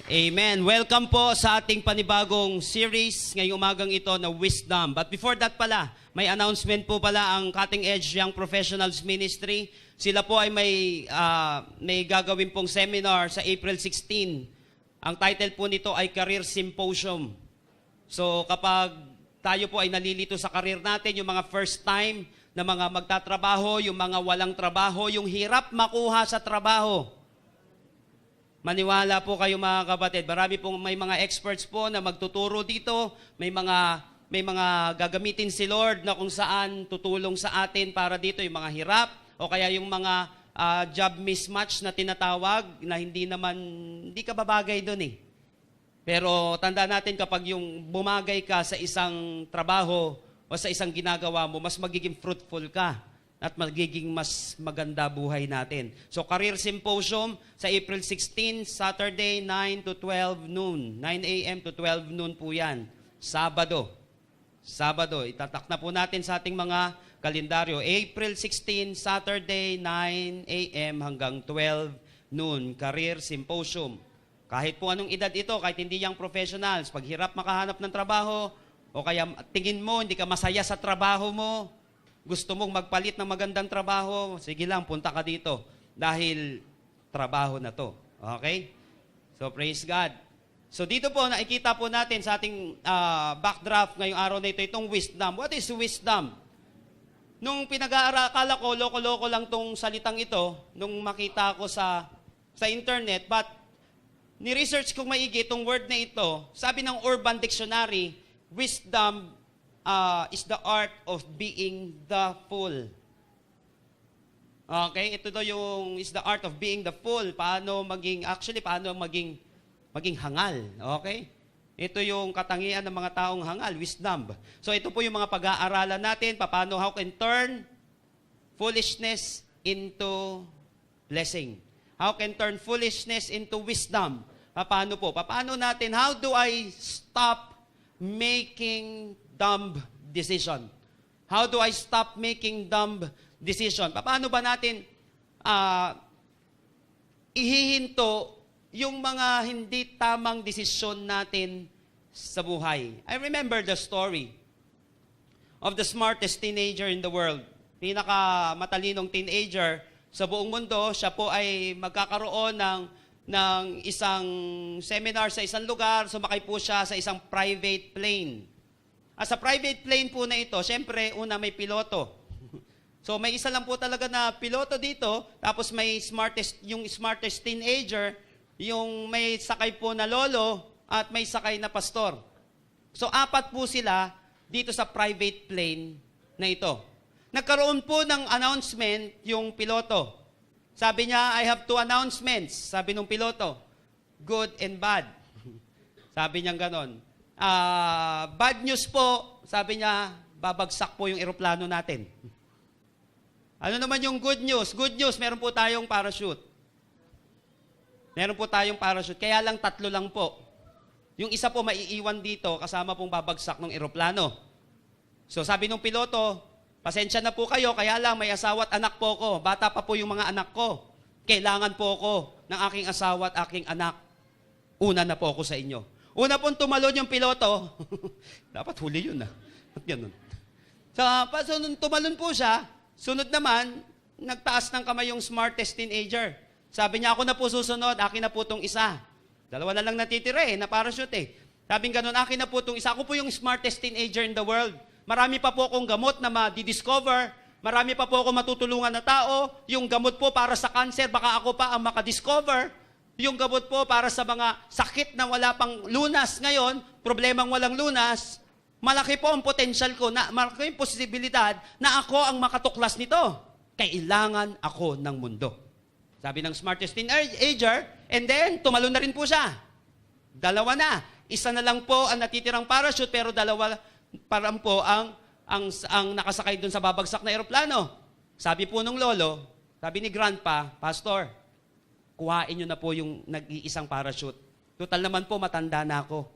Amen. Welcome po sa ating panibagong series ngayong umagang ito na Wisdom. But before that pala, may announcement po pala ang Cutting Edge Young Professionals Ministry. Sila po ay may gagawin pong seminar sa April 16. Ang title po nito ay Career Symposium. So kapag tayo po ay nalilito sa career natin, yung mga first time na mga magtatrabaho, yung mga walang trabaho, yung hirap makuha sa trabaho. Maniwala po kayo mga kapatid. May mga experts po na magtuturo dito. May mga gagamitin si Lord na kung saan tutulong sa atin para dito yung mga hirap o kaya yung mga job mismatch na tinatawag na hindi ka babagay doon eh. Pero tanda natin kapag yung bumagay ka sa isang trabaho o sa isang ginagawa mo, mas magiging fruitful ka at magiging mas maganda buhay natin. So, Career Symposium sa April 16, Saturday, 9 to 12 noon. 9 a.m. to 12 noon po yan. Sabado. Itatak na po natin sa ating mga kalendaryo. April 16, Saturday, 9 a.m. hanggang 12 noon. Career Symposium. Kahit po anong edad ito, kahit hindi young professionals, pag hirap makahanap ng trabaho, o kaya tingin mo, hindi ka masaya sa trabaho mo, gusto mong magpalit ng magandang trabaho, sige lang, punta ka dito. Dahil trabaho na to. Okay? So, praise God. So, dito po, nakikita po natin sa ating backdraft ngayong araw na ito, itong wisdom. What is wisdom? Nung pinag-aaral, akala ko, loko-loko lang tong salitang ito, nung makita ko sa internet, but ni-research kong maigi itong word na ito, sabi ng Urban Dictionary, wisdom is the art of being the fool. Okay? Ito daw yung is the art of being the fool. Paano maging hangal. Okay? Ito yung katangian ng mga taong hangal, wisdom. So ito po yung mga pag-aaralan natin, how can turn foolishness into blessing. How can turn foolishness into wisdom. Paano po? How do I stop making dumb decision? How do I stop making dumb decision? Paano ba natin ihihinto yung mga hindi tamang desisyon natin sa buhay? I remember the story of the smartest teenager in the world. Pinakamatalinong teenager sa buong mundo. Siya po ay magkakaroon ng isang seminar sa isang lugar. Sumakay po siya sa isang private plane. Sa private plane po na ito, syempre, una may piloto. So may isa lang po talaga na piloto dito, tapos may yung smartest teenager, yung may sakay po na lolo, at may sakay na pastor. So 4 po sila dito sa private plane na ito. Nagkaroon po ng announcement yung piloto. Sabi niya, I have 2 announcements. Sabi nung piloto, good and bad. Sabi niya ganon. Bad news po, sabi niya, babagsak po yung eroplano natin. Ano naman yung good news? Good news, meron po tayong parachute. Kaya lang 3 lang po. Yung isa po maiiwan dito, kasama pong babagsak ng eroplano. So sabi nung piloto, pasensya na po kayo, kaya lang may asawa at anak po ko. Bata pa po yung mga anak ko. Kailangan po ko ng aking asawa at aking anak. Una na po ako sa inyo. Una pong tumalon yung piloto. Dapat huli yun At ganun. So, nung tumalon po siya, sunod naman, nagtaas ng kamay yung smartest teenager. Sabi niya, ako na po susunod, akin na po itong isa. 2 na lang natitira na parachute Sabi ganun, akin na po itong isa. Ako po yung smartest teenager in the world. Marami pa po akong gamot na ma-discover. Marami pa po akong matutulungan na tao. Yung gamot po para sa cancer, baka ako pa ang makadiscover. Yung gamot po para sa mga sakit na wala pang lunas ngayon, problemang walang lunas, malaki po ang potential ko, malaki yung posibilidad na ako ang makatuklas nito. Kailangan ako ng mundo. Sabi ng smartest teenager, and then tumalon na rin po siya. 2 na. Isa na lang po ang natitirang parachute, pero 2 parang po ang nakasakay dun sa babagsak na eroplano. Sabi po nung lolo, sabi ni grandpa, pastor, kuhain nyo na po yung nag-iisang parachute. Total naman po, matanda na ako.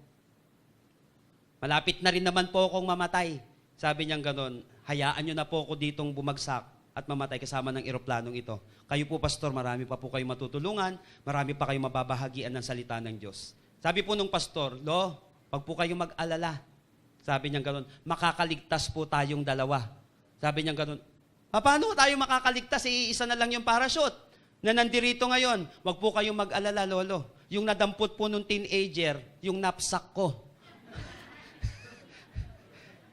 Malapit na rin naman po akong mamatay. Sabi niyang ganon, hayaan nyo na po ako ditong bumagsak at mamatay kasama ng eroplanong ito. Kayo po, pastor, marami pa po kayong matutulungan, marami pa kayong mababahagian ng salita ng Diyos. Sabi po nung pastor, pag po kayong mag-alala, sabi niya gano'n, makakaligtas po tayong dalawa. Sabi niya gano'n, paano tayo makakaligtas? Isa na lang yung parachute na nandirito ngayon. Huwag po kayong mag-alala, lolo. Yung nadampot po nung teenager, yung knapsack ko.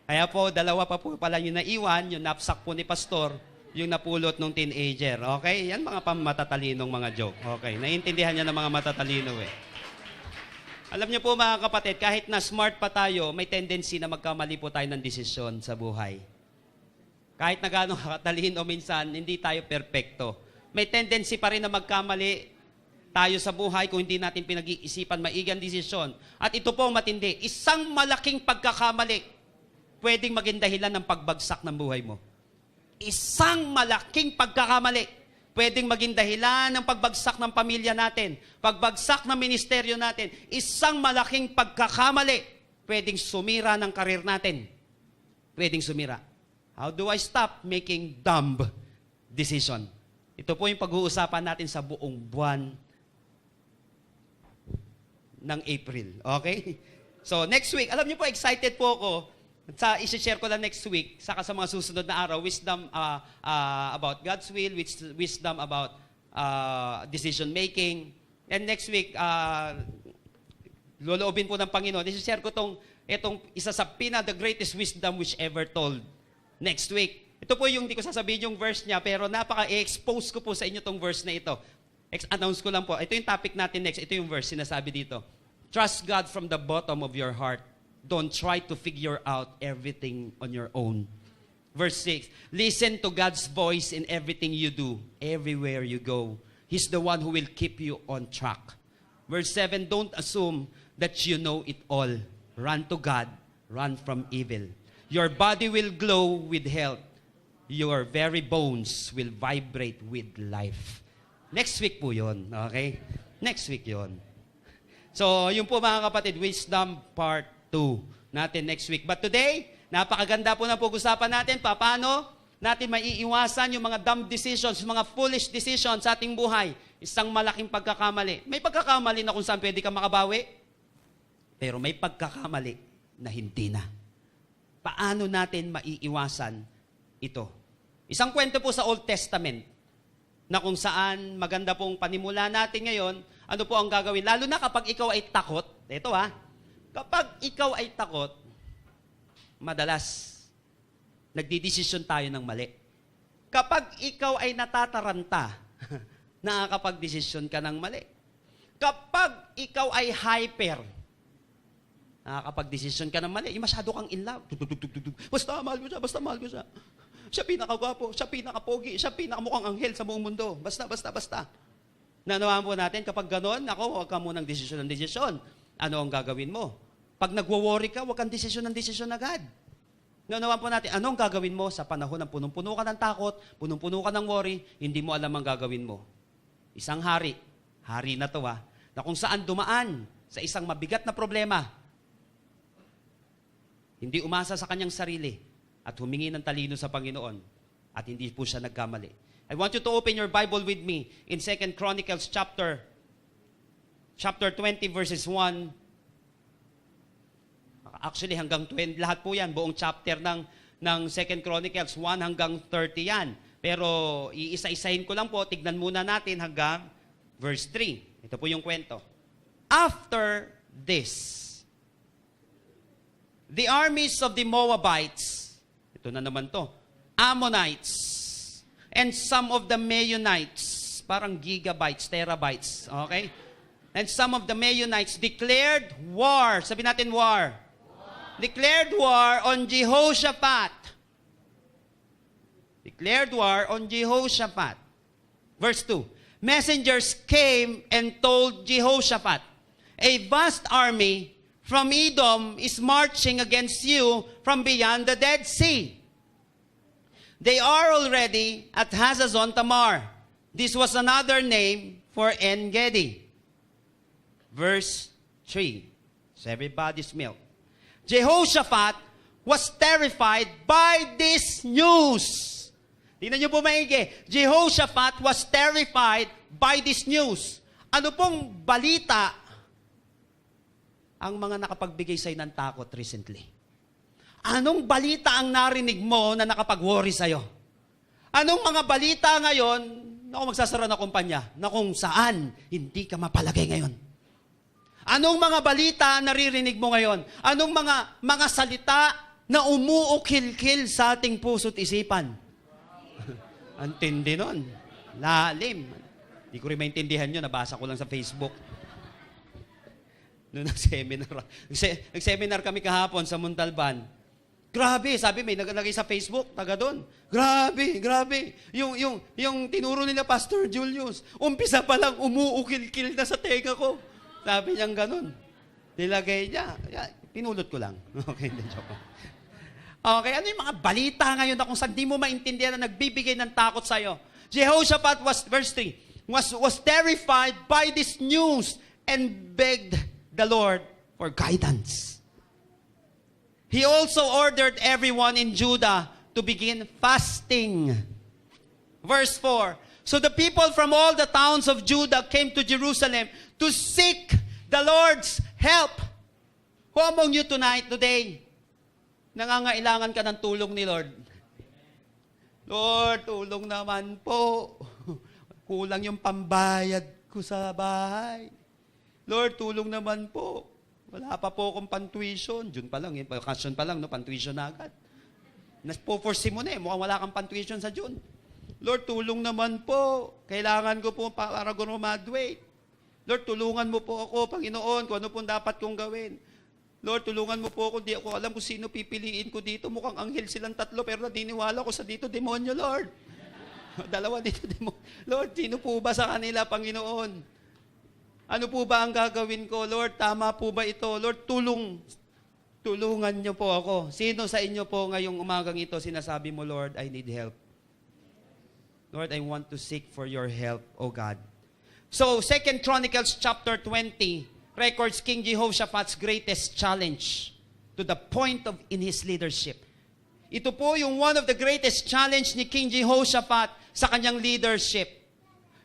Kaya po, dalawa pa po pala yung naiwan, yung knapsack po ni pastor, yung napulot nung teenager. Okay? Yan mga pamatalinong mga joke. Okay? Naiintindihan niya ng mga matatalino eh. Alam niyo po mga kapatid, kahit na smart pa tayo, may tendency na magkamali po tayo ng desisyon sa buhay. Kahit na gano'ng katalino minsan, hindi tayo perpekto. May tendency pa rin na magkamali tayo sa buhay kung hindi natin pinag-iisipan maigang desisyon. At ito po ang matindi, isang malaking pagkakamali pwedeng maging dahilan ng pagbagsak ng buhay mo. Isang malaking pagkakamali pwedeng maging dahilan ng pagbagsak ng pamilya natin, pagbagsak ng ministeryo natin. Isang malaking pagkakamali pwedeng sumira ng karir natin. Pwedeng sumira. How do I stop making dumb decision? Ito po yung pag-uusapan natin sa buong buwan ng April. Okay? So, next week, alam niyo po, excited po ako. I-share ko lang next week, saka sa mga susunod na araw, wisdom about God's will, wisdom about decision making. And next week, loloobin po ng Panginoon. I-share ko itong isa sa the greatest wisdom which ever told. Next week. Ito po yung, hindi ko sasabihin yung verse niya, pero napaka-expose ko po sa inyo tong verse na ito. Announce ko lang po. Ito yung topic natin next. Ito yung verse, sinasabi dito. Trust God from the bottom of your heart. Don't try to figure out everything on your own. Verse 6, listen to God's voice in everything you do, everywhere you go. He's the one who will keep you on track. Verse 7, don't assume that you know it all. Run to God, run from evil. Your body will glow with health. Your very bones will vibrate with life. Next week po yun, okay? Next week yun. So, yun po mga kapatid, wisdom part 2 natin next week. But today, napakaganda po na pag-usapan natin, paano natin maiiwasan yung mga dumb decisions, mga foolish decisions sa ating buhay. Isang malaking pagkakamali. May pagkakamali na kung saan pwede ka makabawi, pero may pagkakamali na hindi na. Paano natin maiiwasan ito? Isang kwento po sa Old Testament na kung saan maganda pong panimula natin ngayon, ano po ang gagawin? Lalo na kapag ikaw ay takot, ito kapag ikaw ay takot, madalas, nagdidesisyon tayo ng mali. Kapag ikaw ay natataranta, nakakapagdesisyon ka ng mali. Kapag ikaw ay hyper, nakakapagdesisyon ka ng mali. Masyado kang in love. Basta mahal ko siya, basta mahal ko siya. Siya pinakagwapo, siya pinakapogi, siya pinakamukhang anghel sa buong mundo. Basta. Nanawaan po natin, kapag gano'n, huwag ka munang desisyon ng desisyon. Ano ang gagawin mo? Pag nagwo-worry ka, huwag kang desisyon ng desisyon agad. Nanawaan po natin, ano ang gagawin mo sa panahon ng punong-puno ka ng takot, punong-puno ka ng worry, hindi mo alam ang gagawin mo. Isang hari na to na kung saan dumaan sa isang mabigat na problema, hindi umasa sa kanyang sarili at humingi ng talino sa Panginoon at hindi po siya nagkamali. I want you to open your Bible with me in 2 Chronicles chapter 20 verses 1. Actually, hanggang 20, lahat po yan, buong chapter ng 2 Chronicles 1 hanggang 30 yan. Pero iisa-isahin ko lang po, tignan muna natin hanggang verse 3. Ito po yung kwento. After this, the armies of the Moabites, ito na naman to, Ammonites, and some of the Meunites, parang gigabytes, terabytes, okay? And some of the Meunites declared war. Sabi natin war. Declared war on Jehoshaphat. Declared war on Jehoshaphat. Verse 2. Messengers came and told Jehoshaphat, a vast army from Edom is marching against you from beyond the Dead Sea. They are already at Hazazon Tamar. This was another name for En-Gedi. Verse 3. So everybody's milk. Jehoshaphat was terrified by this news. Tingnan niyo po maigi. Jehoshaphat was terrified by this news. Ano pong balita ang mga nakapagbigay sa'yo ng takot recently? Anong balita ang narinig mo na nakapag-worry sa'yo? Anong mga balita ngayon, naku magsasara na kumpanya, na kung saan hindi ka mapalagay ngayon? Anong mga balita naririnig mo ngayon? Anong mga salita na umuukil-kil sa ating puso't isipan? Ang tindi nun. Lalim. Hindi ko rin maintindihan yun. Nabasa ko lang sa Facebook. Noong nag-seminar kami kahapon sa Montalban. Grabe, sabi may naglagay sa Facebook, taga doon. Grabe. Yung tinuro nila Pastor Julius, umpisa pa lang umuukil-kil na sa tenga ko. Sabi niyang ganun. Nilagay niya. Pinulot ko lang. Okay, joke. Okay, ano yung mga balita ngayon na kung saan di mo maintindihan na nagbibigay ng takot sa'yo? Jehoshaphat was, verse 3, was terrified by this news and begged the Lord for guidance. He also ordered everyone in Judah to begin fasting. Verse 4, so the people from all the towns of Judah came to Jerusalem to seek the Lord's help. Who among you today, nangangailangan ka ng tulong ni Lord? Lord, tulong naman po. Kulang yung pambayad ko sa bahay. Lord, tulong naman po. Wala pa po akong pantuition. June pa lang, vacation pa lang, no? Pantuition na agad. Naspo-force mo na eh. Mukhang wala kang pantuition sa June. Lord, tulong naman po. Kailangan ko po para graduate. Lord, tulungan mo po ako, Panginoon, kung ano po dapat kong gawin. Lord, tulungan mo po ako. Di ako alam kung sino pipiliin ko dito. Mukhang anghel silang tatlo, pero nadiniwala ko sa dito, demonyo, Lord. Dalawa dito, demonyo. Lord, sino po ba sa kanila, Panginoon? Ano po ba ang gagawin ko? Lord, tama po ba ito? Lord, tulungan niyo po ako. Sino sa inyo po ngayong umagang ito sinasabi mo, Lord, I need help? Lord, I want to seek for your help, O God. So, 2 Chronicles chapter 20 records King Jehoshaphat's greatest challenge to the point of in his leadership. Ito po yung one of the greatest challenge ni King Jehoshaphat sa kanyang leadership.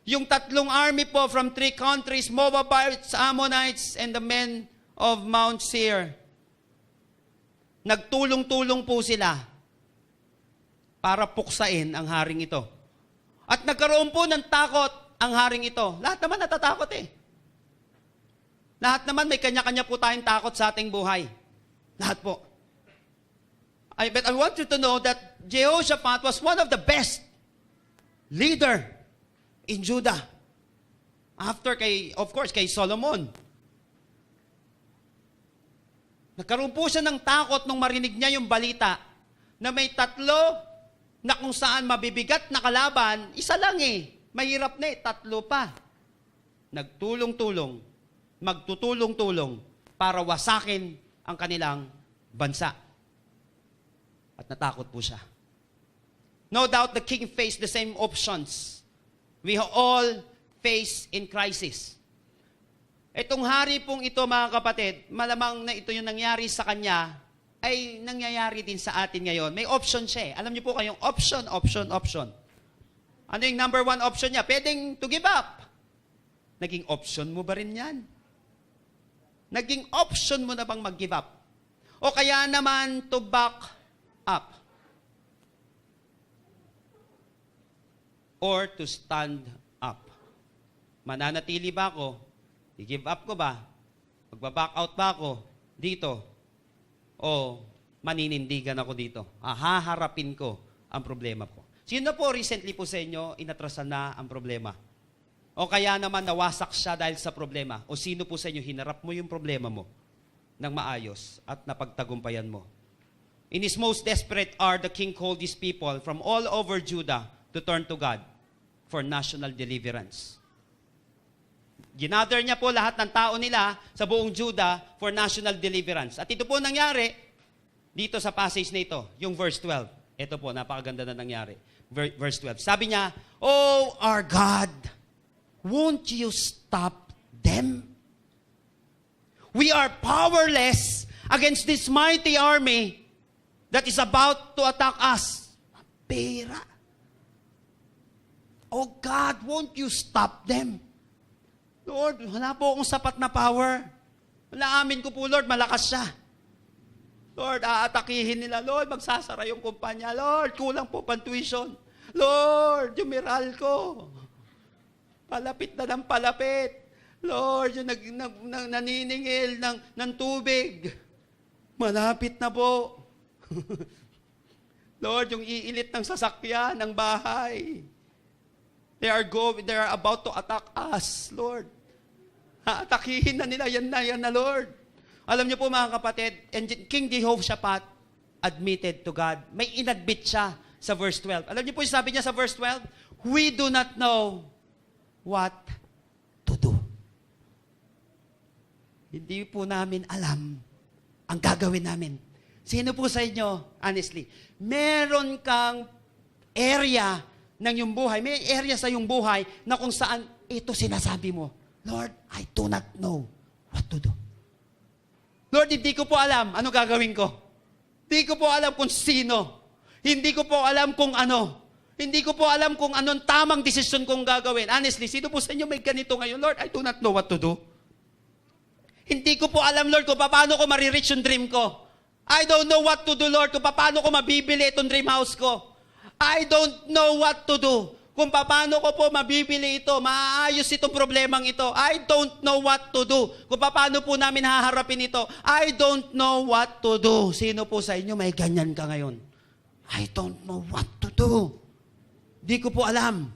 Yung tatlong army po from 3 countries, Moabites, Ammonites, and the men of Mount Seir. Nagtulong-tulong po sila para puksain ang haring ito. At nagkaroon po ng takot ang haring ito. Lahat naman natatakot eh. Lahat naman may kanya-kanya po tayong takot sa ating buhay. Lahat po. But I want you to know that Jehoshaphat was one of the best leader in Judah. After of course, kay Solomon. Nagkaroon po siya ng takot nung marinig niya yung balita na may tatlo na kung saan mabibigat na kalaban, isa lang eh. Mahirap na eh, tatlo pa. Nagtulong-tulong, magtutulong-tulong para wasakin ang kanilang bansa. At natakot po siya. No doubt the king faced the same options we all face in crisis. Itong hari pong ito, mga kapatid, malamang na ito yung nangyari sa kanya, ay nangyayari din sa atin ngayon. May option siya eh. Alam niyo po kayong option. Ano yung number 1 option niya? Pwedeng to give up. Naging option mo ba rin yan? Naging option mo na bang mag-give up? O kaya naman to back up? Or to stand up? Mananatili ba ako? I-give up ko ba? Magba-back out ba ako dito? O maninindigan ako dito? Haharapin ko ang problema ko. Sino na po recently po sa inyo inatrasan na ang problema? O kaya naman nawasak siya dahil sa problema? O sino po sa inyo hinarap mo yung problema mo ng maayos at napagtagumpayan mo? In his most desperate hour, the king called his people from all over Judah to turn to God for national deliverance. Ginather niya po lahat ng tao nila sa buong Judah for national deliverance. At ito po nangyari dito sa passage na ito, yung verse 12. Ito po, napakaganda na nangyari. Verse 12. Sabi niya, "Oh, our God, won't you stop them? We are powerless against this mighty army that is about to attack us." Pera. Oh God, won't you stop them? Lord, wala po akong sapat na power. Naamin ko po, Lord, malakas siya. Lord, aatakihin nila. Lord, magsasara yung kumpanya. Lord, kulang po pang-tuition. Lord, yung Meralco. Palapit na ng palapit. Lord, yung naniningil ng tubig. Malapit na po. Lord, yung iilit ng sasakyan, ng bahay. They are about to attack us, Lord. Atakihin na nila, yan na, Lord. Alam niyo po mga kapatid, and King Jehoshaphat admitted to God. May inadmit siya sa verse 12. Alam niyo po yung sabi niya sa verse 12? We do not know what to do. Hindi po namin alam ang gagawin namin. Sino po sa inyo, honestly, meron kang area ng iyong buhay, may area sa iyong buhay na kung saan ito sinasabi mo, Lord, I do not know what to do. Lord, hindi ko po alam ano gagawin ko. Hindi ko po alam kung sino. Hindi ko po alam kung ano. Hindi ko po alam kung anong tamang desisyon kong gagawin. Honestly, sino po sa inyo may ganito ngayon? Lord, I do not know what to do. Hindi ko po alam, Lord, kung paano ko marireach yung dream ko. I don't know what to do, Lord, kung paano ko mabibili itong dream house ko. I don't know what to do. Kung paano ko po mabibili ito, maaayos itong problemang ito. I don't know what to do. Kung paano po namin haharapin ito. I don't know what to do. Sino po sa inyo may ganyan ka ngayon? I don't know what to do. Di ko po alam.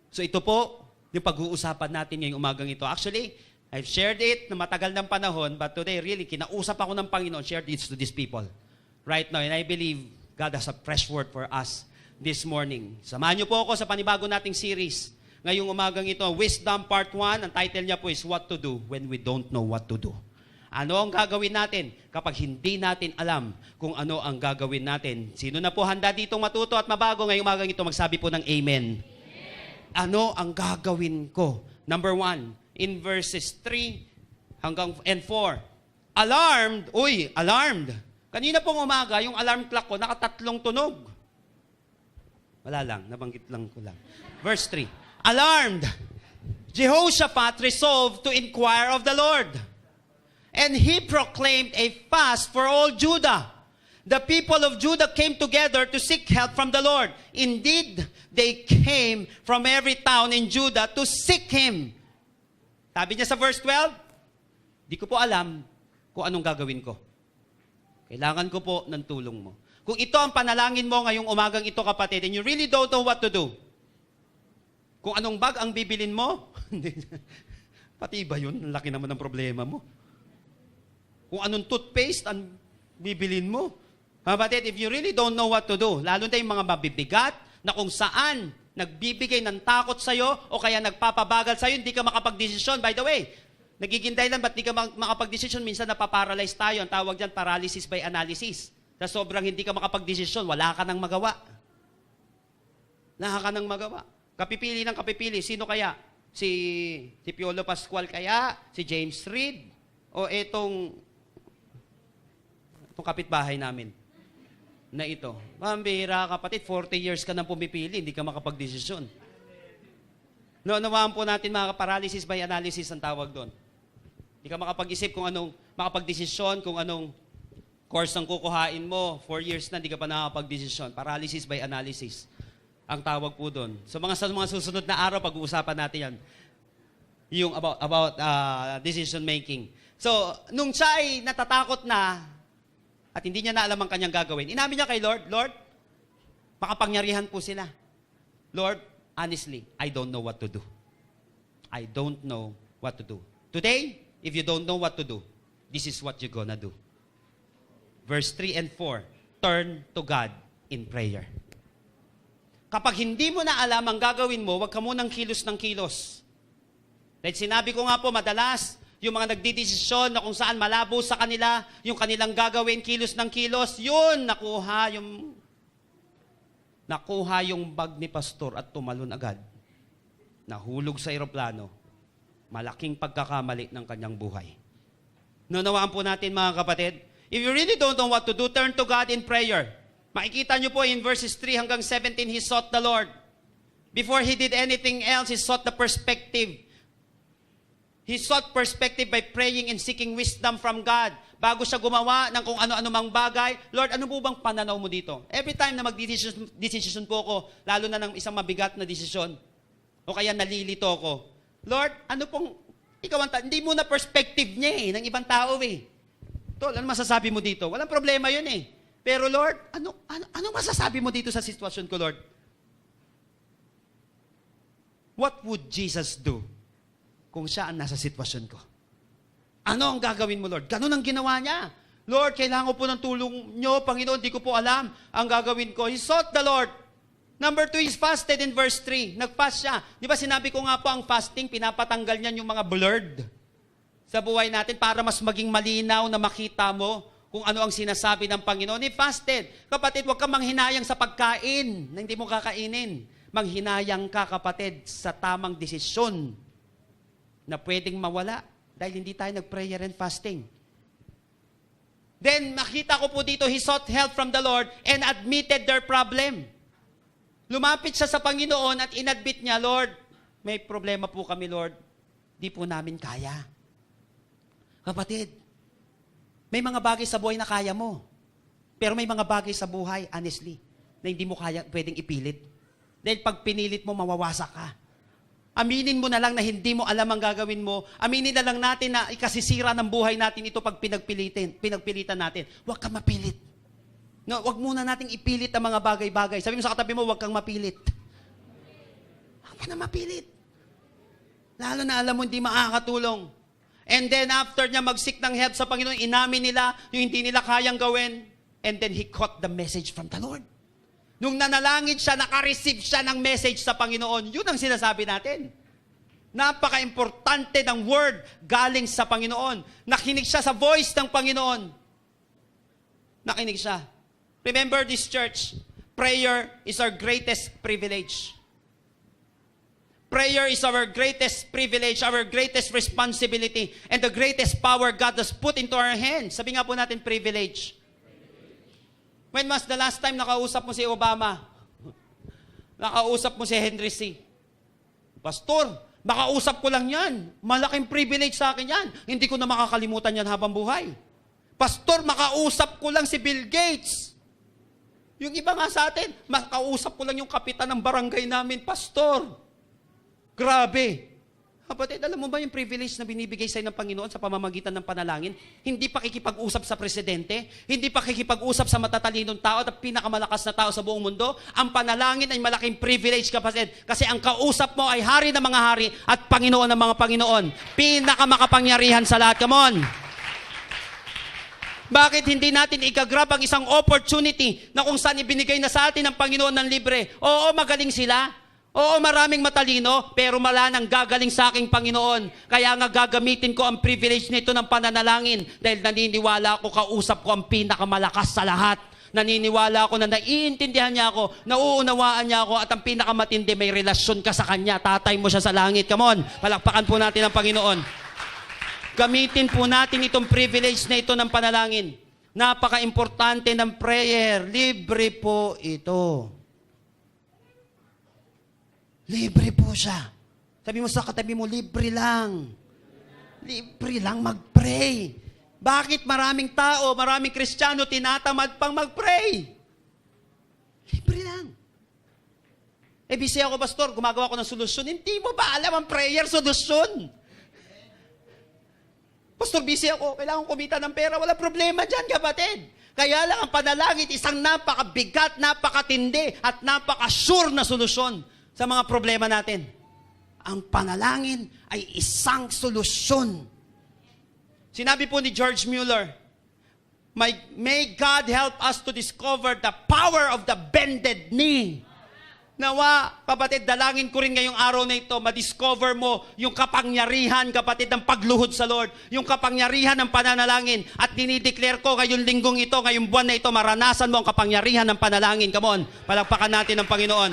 So ito po, yung pag-uusapan natin ngayong umagang ito. Actually, I've shared it na matagal ng panahon, but today, really, kinausap ako ng Panginoon, shared this to these people. Right now, and I believe God has a fresh word for us this morning. Samahan niyo po ako sa panibago nating series. Ngayong umagang ito, Wisdom Part 1, ang title niya po is What to Do When We Don't Know What to Do. Ano ang gagawin natin kapag hindi natin alam kung ano ang gagawin natin? Sino na po handa ditong matuto at mabago ngayong umagang ito? Magsabi po ng Amen. Ano ang gagawin ko? Number 1, in verses 3 and 4. Alarmed. Kanina pong umaga, yung alarm clock ko, nakatatlong tunog. Wala lang, nabanggit lang ko lang. Verse 3. Alarmed, Jehoshaphat resolved to inquire of the Lord. And he proclaimed a fast for all Judah. The people of Judah came together to seek help from the Lord. Indeed, they came from every town in Judah to seek Him. Sabi niya sa verse 12, di ko po alam kung anong gagawin ko. Kailangan ko po ng tulong mo. Kung ito ang panalangin mo ngayong umagang ito, kapatid, and you really don't know what to do, kung anong bag ang bibilin mo, pati ba yun? Ang laki naman ng problema mo. Kung anong toothpaste ang bibilin mo. Kapatid, if you really don't know what to do, lalo na yung mga mabibigat na kung saan nagbibigay ng takot sa'yo o kaya nagpapabagal sa'yo, hindi ka makapagdesisyon. By the way, nagiging dahilan ba't hindi ka makapagdesisyon? Minsan napaparalyze tayo. Ang tawag dyan, paralysis by analysis. Sa sobrang hindi ka makapagdesisyon, wala ka nang magawa. Wala ka nang magawa. Kapipili ng kapipili. Sino kaya? Si Piolo Pascual kaya? Si James Reed? O itong kapitbahay namin na ito? Pambihira, kapatid, 40 years ka nang pumipili, hindi ka makapagdesisyon. Nawaan po natin mga paralysis by analysis ang tawag doon. Hindi ka makapag-isip kung anong makapagdesisyon, kung anong course ang kukuhain mo. 4 years na, hindi ka pa nakapagdesisyon. Paralysis by analysis ang tawag po doon. So mga susunod na araw, pag-uusapan natin yan. Yung about decision making. So, nung siya ay natatakot na at hindi niya na alam ang kanyang gagawin, inamin niya kay Lord, Lord, makapangyarihan po sila. Lord, honestly, I don't know what to do. I don't know what to do. Today, if you don't know what to do, this is what you're gonna do. Verse 3 and 4, turn to God in prayer. Kapag hindi mo na alam ang gagawin mo, huwag ka munang kilos ng kilos. Dahil sinabi ko nga po, madalas, yung mga nagdidesisyon na kung saan malabo sa kanila, yung kanilang gagawin, kilos ng kilos, yun, nakuha yung bag ni pastor at tumalon agad. Nahulog sa eroplano. Malaking pagkakamali ng kanyang buhay. Nunawaan po natin mga kapatid, if you really don't know what to do, turn to God in prayer. Makikita nyo po in verses 3 hanggang 17, he sought the Lord. Before he did anything else, he sought the perspective. He sought perspective by praying and seeking wisdom from God. Bago siya gumawa ng kung ano-ano mang bagay, Lord, ano po bang pananaw mo dito? Every time na mag-decision po ako, lalo na ng isang mabigat na desisyon, o kaya nalilito ako, Lord, ano pong, hindi mo na perspective niya ng ibang tao Tol, ano masasabi mo dito? Walang problema yun Pero Lord, ano masasabi mo dito sa sitwasyon ko, Lord? What would Jesus do kung siya ang nasa sitwasyon ko? Ano ang gagawin mo, Lord? Ganun ang ginawa niya. Lord, kailangan ko po ng tulong niyo, Panginoon, di ko po alam ang gagawin ko. He sought the Lord. Number 2, he fasted in verse 3. Nag-fast siya. Di ba sinabi ko nga po ang fasting, pinapatanggal niyan yung mga blurred sa buhay natin para mas maging malinaw na makita mo kung ano ang sinasabi ng Panginoon. He fasted. Kapatid, huwag kang manghinayang sa pagkain na hindi mo kakainin. Manghinayang ka, kapatid, sa tamang desisyon na pwedeng mawala dahil hindi tayo nag-prayer and fasting. Then, makita ko po dito, he sought help from the Lord and admitted their problem. Lumapit siya sa Panginoon at inadmit niya, Lord, may problema po kami, Lord. Di po namin kaya. Kapatid, may mga bagay sa buhay na kaya mo. Pero may mga bagay sa buhay, honestly, na hindi mo kaya, pwedeng ipilit. Dahil pag pinilit mo, mawawasak ka. Aminin mo na lang na hindi mo alam ang gagawin mo. Aminin na lang natin na ikasisira ng buhay natin ito pag pinagpilitan natin. Huwag kang mapilit. No, huwag muna nating ipilit ang mga bagay-bagay. Sabi mo sa katabi mo, huwag kang mapilit. Huwag ka na mapilit. Lalo na alam mo, hindi makakatulong. And then after niya mag-seek ng help sa Panginoon, inamin nila yung hindi nila kayang gawin. And then he caught the message from the Lord. Nung nanalangin siya, nakareceive siya ng message sa Panginoon. Yun ang sinasabi natin. Napaka-importante ng word galing sa Panginoon. Nakinig siya sa voice ng Panginoon. Nakinig siya. Remember this church, prayer is our greatest privilege. Prayer is our greatest privilege, our greatest responsibility, and the greatest power God has put into our hands. Sabi nga po natin, privilege. When was the last time nakausap mo si Obama? Nakausap mo si Henry C. Pastor, makausap ko lang yan. Malaking privilege sa akin yan. Hindi ko na makakalimutan yan habang buhay. Pastor, makausap ko lang si Bill Gates. Yung iba nga sa atin, makausap ko lang yung kapitan ng barangay namin, Pastor. Grabe. Kapatid, alam mo ba yung privilege na binibigay sa'yo ng Panginoon sa pamamagitan ng panalangin? Hindi pa kikipag-usap sa presidente, hindi pa kikipag-usap sa matatalinong tao at pinakamalakas na tao sa buong mundo. Ang panalangin ay malaking privilege, kapatid, kasi ang kausap mo ay hari ng mga hari at Panginoon ng mga Panginoon. Pinakamakapangyarihan sa lahat. Come on! Bakit hindi natin ikagrab ang isang opportunity na kung saan ibinigay na sa atin ng Panginoon ng libre? Oo, magaling sila. Oo, maraming matalino, pero wala nang gagaling sa aking Panginoon. Kaya nga gagamitin ko ang privilege nito ng pananalangin dahil naniniwala ako, kausap ko ang pinakamalakas sa lahat. Naniniwala ako na naiintindihan niya ako, nauunawaan niya ako, at ang pinakamatindi, may relasyon ka sa Kanya. Tatay mo siya sa langit. Come on, palakpakan po natin ang Panginoon. Gamitin po natin itong privilege na ito ng panalangin. Napaka-importante ng prayer. Libre po ito. Libre po siya. Sabi mo sa katabi mo, libre lang. Libre lang mag-pray. Bakit maraming tao, maraming Kristiyano tinatamad pang mag-pray? Libre lang. busy ako, pastor, gumagawa ko ng solusyon. Hindi mo ba alam ang prayer solusyon? Pastor, busy ako, kailangan kumita ng pera. Wala problema dyan, kapatid. Kaya lang ang panalangin, isang napakabigat, napakatindi, at napaka-sure na solusyon sa mga problema natin. Ang panalangin ay isang solusyon. Sinabi po ni George Mueller, may God help us to discover the power of the bended knee. Nawa, kapatid, dalangin ko rin ngayong araw na ito, madiscover mo yung kapangyarihan, kapatid, ng pagluhod sa Lord, yung kapangyarihan ng pananalangin, at dinideclare ko ngayong linggong ito, ngayong buwan na ito, maranasan mo ang kapangyarihan ng panalangin. Come on, palakpakan natin ang Panginoon.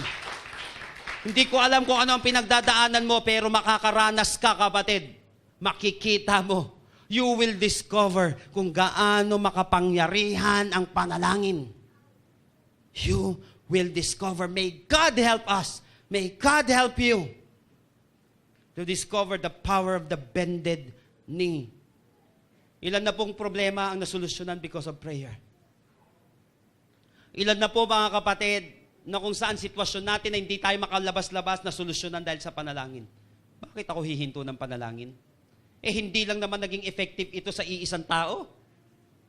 Hindi ko alam kung ano ang pinagdadaanan mo, pero makakaranas ka, kapatid. Makikita mo. You will discover kung gaano makapangyarihan ang panalangin. You will discover. May God help us May God help you to discover the power of the bended knee. Ilan na pong problema ang nasolusyonan because of prayer? Ilan na po mga kapatid na kung saan sitwasyon natin na hindi tayo makalabas-labas na solusyonan dahil sa panalangin? Bakit ako hihinto ng panalangin? Hindi lang naman naging effective ito sa iisang tao.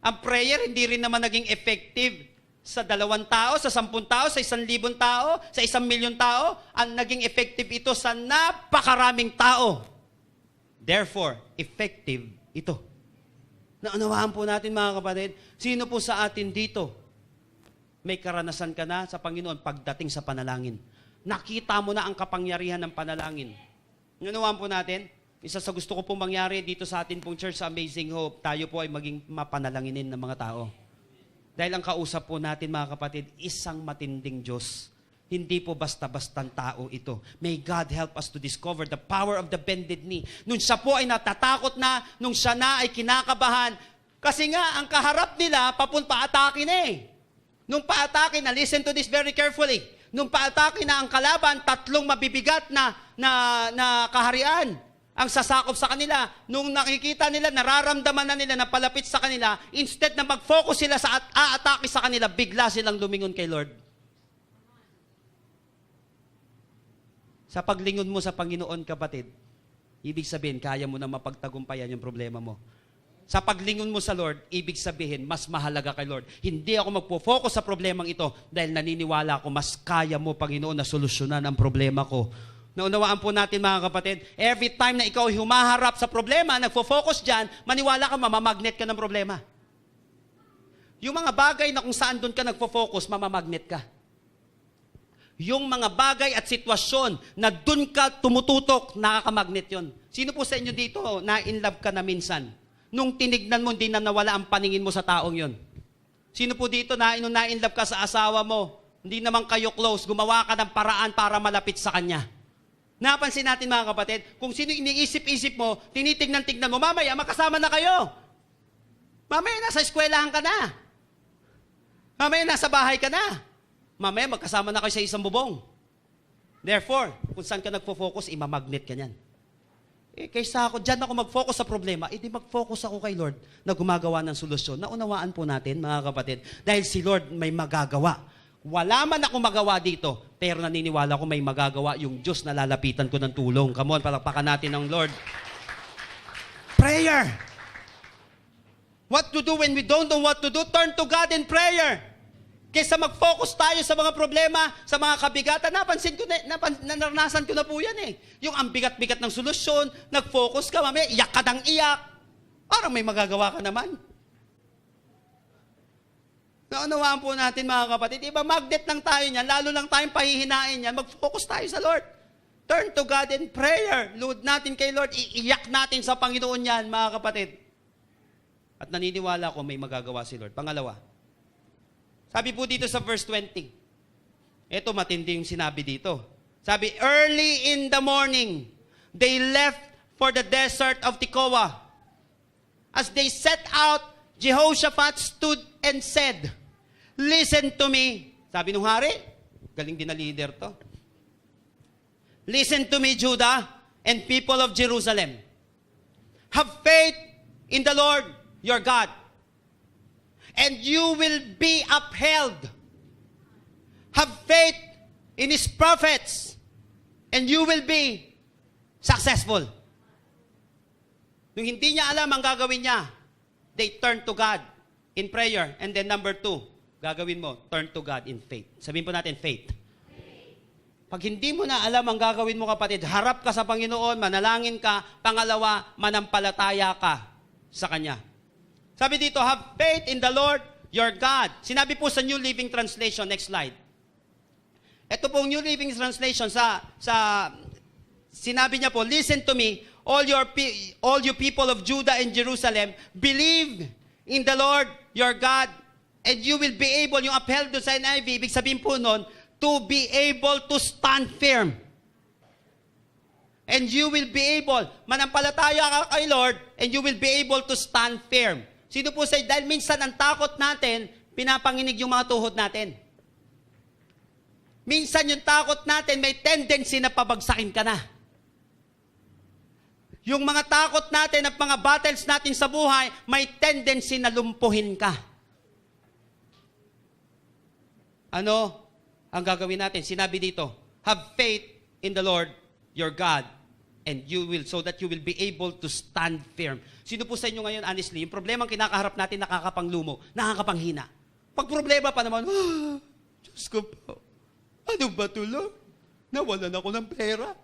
Ang prayer hindi rin naman naging effective sa 2 tao, sa 10 tao, sa 1,000 tao, sa 1,000,000 tao. Ang naging effective ito sa napakaraming tao. Therefore, effective ito. Naunawaan po natin mga kapatid, sino po sa atin dito may karanasan ka na sa Panginoon pagdating sa panalangin? Nakita mo na ang kapangyarihan ng panalangin. Naunawaan po natin, isa sa gusto ko pong mangyari dito sa atin pong church sa Amazing Hope, tayo po ay maging mapanalanginin ng mga tao. Dahil ang kausap po natin mga kapatid, isang matinding Diyos. Hindi po basta-bastang tao ito. May God help us to discover the power of the bended knee. Nung siya po ay natatakot na, nung siya na ay kinakabahan, kasi nga ang kaharap nila paatake na eh. Nung paatake na, listen to this very carefully. Nung paatake na ang kalaban, 3 mabibigat na kaharian ang sasakop sa kanila. Nung nakikita nila, nararamdaman na nila na palapit sa kanila, instead na mag-focus sila sa aatake sa kanila, bigla silang lumingon kay Lord. Sa paglingon mo sa Panginoon, kapatid, ibig sabihin, kaya mo na mapagtagumpayan yung problema mo. Sa paglingon mo sa Lord, ibig sabihin, mas mahalaga kay Lord. Hindi ako magpo-focus sa problemang ito dahil naniniwala ako, mas kaya mo, Panginoon, na solusyonan ang problema ko. Naunawaan po natin mga kapatid, every time na ikaw humaharap sa problema, nagfo-focus dyan, maniwala ka, mamamagnet ka ng problema. Yung mga bagay na kung saan doon ka nagfo-focus, mamamagnet ka. Yung mga bagay at sitwasyon na doon ka tumututok, nakakamagnet yon. Sino po sa inyo dito na in love ka na minsan? Nung tinignan mo, hindi na nawala ang paningin mo sa taong yon. Sino po dito na in love ka sa asawa mo, hindi naman kayo close, gumawa ka ng paraan para malapit sa kanya? Napansin natin mga kapatid, kung sino iniisip-isip mo, tinitignan-tignan mo, mamaya magkasama na kayo. Mamaya nasa eskwelahan ka na. Mamaya nasa bahay ka na. Mamaya magkasama na kayo sa isang bubong. Therefore, kung saan ka nagfo-focus, imamagnet ka niyan. Kaysa ako, dyan ako mag-focus sa problema, di mag-focus ako kay Lord na gumagawa ng solusyon. Naunawaan po natin, mga kapatid, dahil si Lord may magagawa. Wala man ako magawa dito, pero naniniwala ko may magagawa yung Diyos na lalapitan ko ng tulong. Come on, palakpakan natin ng Lord. Prayer. What to do when we don't know what to do? Turn to God in prayer. Kaysa mag-focus tayo sa mga problema, sa mga kabigatan, naranasan ko na po yan eh. Yung ang bigat-bigat ng solusyon, nag-focus ka, mamaya, iyak ka ng iyak. Parang may magagawa ka naman. Naunawaan po natin mga kapatid, iba magnet lang tayo niyan, lalo lang tayong pahihinain niyan, mag-focus tayo sa Lord. Turn to God in prayer. Load natin kay Lord, iiyak natin sa Panginoon yan, mga kapatid. At naniniwala ko may magagawa si Lord. Pangalawa, sabi po dito sa verse 20, ito matindi yung sinabi dito. Sabi, early in the morning, they left for the desert of Tekoa. As they set out, Jehoshaphat stood and said, listen to me. Sabi nung hari, galing din na leader to. Listen to me, Judah and people of Jerusalem. Have faith in the Lord your God, and you will be upheld. Have faith in His prophets, and you will be successful. Nung hindi niya alam ang gagawin niya, they turn to God in prayer. And then number 2, gagawin mo, turn to God in faith. Sabihin po natin, faith. Pag hindi mo na alam ang gagawin mo, kapatid, harap ka sa Panginoon, manalangin ka, pangalawa, manampalataya ka sa Kanya. Sabi dito, have faith in the Lord your God. Sinabi po sa New Living Translation, next slide. Ito pong New Living Translation, sinabi niya po, listen to me, all you people of Judah and Jerusalem, believe in the Lord your God, and you will be able, yung upheld doon sa NIV, ibig sabihin po nun, to be able to stand firm. And you will be able, manampalataya ka kay Lord, and you will be able to stand firm. Sino po sa'yo? Dahil minsan ang takot natin, pinapanginig yung mga tuhod natin. Minsan yung takot natin may tendency na pabagsakin ka na. Yung mga takot natin at mga battles natin sa buhay, may tendency na lumpuhin ka. Ano ang gagawin natin? Sinabi dito, have faith in the Lord your God, and you will, so that you will be able to stand firm. Sino po sa inyo ngayon, honestly, yung problema ang kinakaharap natin, nakakapanglumo, nakakapanghina. Pag problema pa naman, Diyos ko po, ano ba ito, Lord? Nawalan ako ng pera.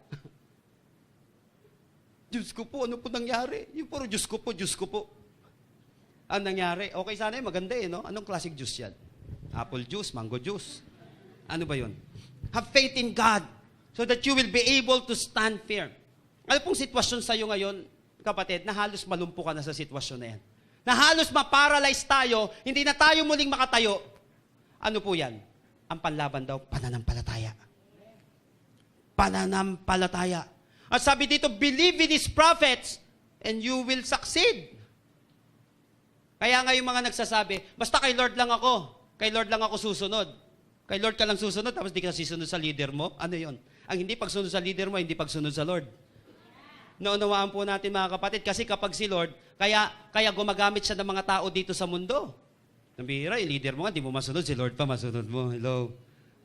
Diyos ko po, ano po nangyari? Yung puro Diyos ko po, Diyos ko po. Ang nangyari, okay sana yun, maganda no? Anong classic juice yan? Apple juice, mango juice. Ano ba yun? Have faith in God so that you will be able to stand firm. Ano pong sitwasyon sa'yo ngayon, kapatid, na halos malumpo ka na sa sitwasyon na yan? Na halos ma-paralyze tayo, hindi na tayo muling makatayo. Ano po yan? Ang panlaban daw, pananampalataya. Pananampalataya. At sabi dito, believe in His prophets and you will succeed. Kaya nga yung mga nagsasabi, basta kay Lord lang ako. Kay Lord lang ako susunod. Kay Lord ka lang susunod, tapos di ka sisunod sa leader mo. Ano yon? Ang hindi pagsunod sa leader mo, hindi pagsunod sa Lord. Naunawaan po natin mga kapatid, kasi kapag si Lord, kaya gumagamit siya ng mga tao dito sa mundo. Nabihira, yung leader mo nga, di mo masunod, si Lord pa masunod mo. Hello.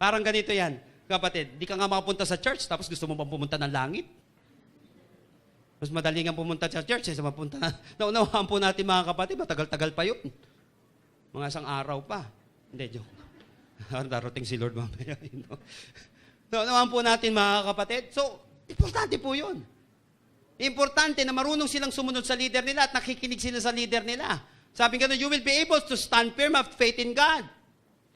Parang ganito yan, kapatid. Di ka nga makapunta sa church, tapos gusto mo pang pumunta ng langit. Mas madali nga pumunta sa church, sa mapunta. Naunawaan po natin mga kapatid, matagal-tagal pa yun. Mga isang araw pa. Hindi, joke. Darating si Lord mamaya. Naunawaan po natin mga kapatid. So, importante po yun. Importante na marunong silang sumunod sa leader nila at nakikinig sila sa leader nila. Sabi nga, you will be able to stand firm, have faith in God.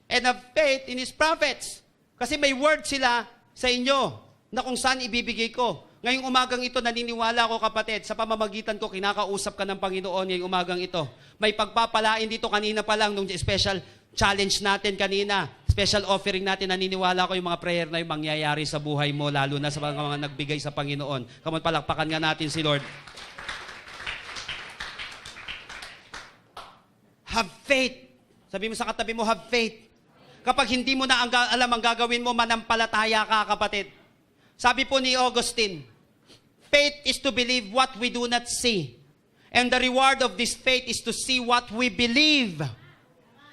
And have faith in His prophets. Kasi may word sila sa inyo na kung saan ibibigay ko. Ngayong umagang ito, naniniwala ko kapatid, sa pamamagitan ko, kinakausap ka ng Panginoon ngayong umagang ito. May pagpapalain dito kanina pa lang, nung special challenge natin kanina, special offering natin, naniniwala ko yung mga prayer na yung mangyayari sa buhay mo, lalo na sa mga nagbigay sa Panginoon. Come on, palakpakan nga natin si Lord. Have faith. Sabi mo sa katabi mo, have faith. Kapag hindi mo na alam ang gagawin mo, manampalataya ka, kapatid. Sabi po ni Augustine, faith is to believe what we do not see. And the reward of this faith is to see what we believe.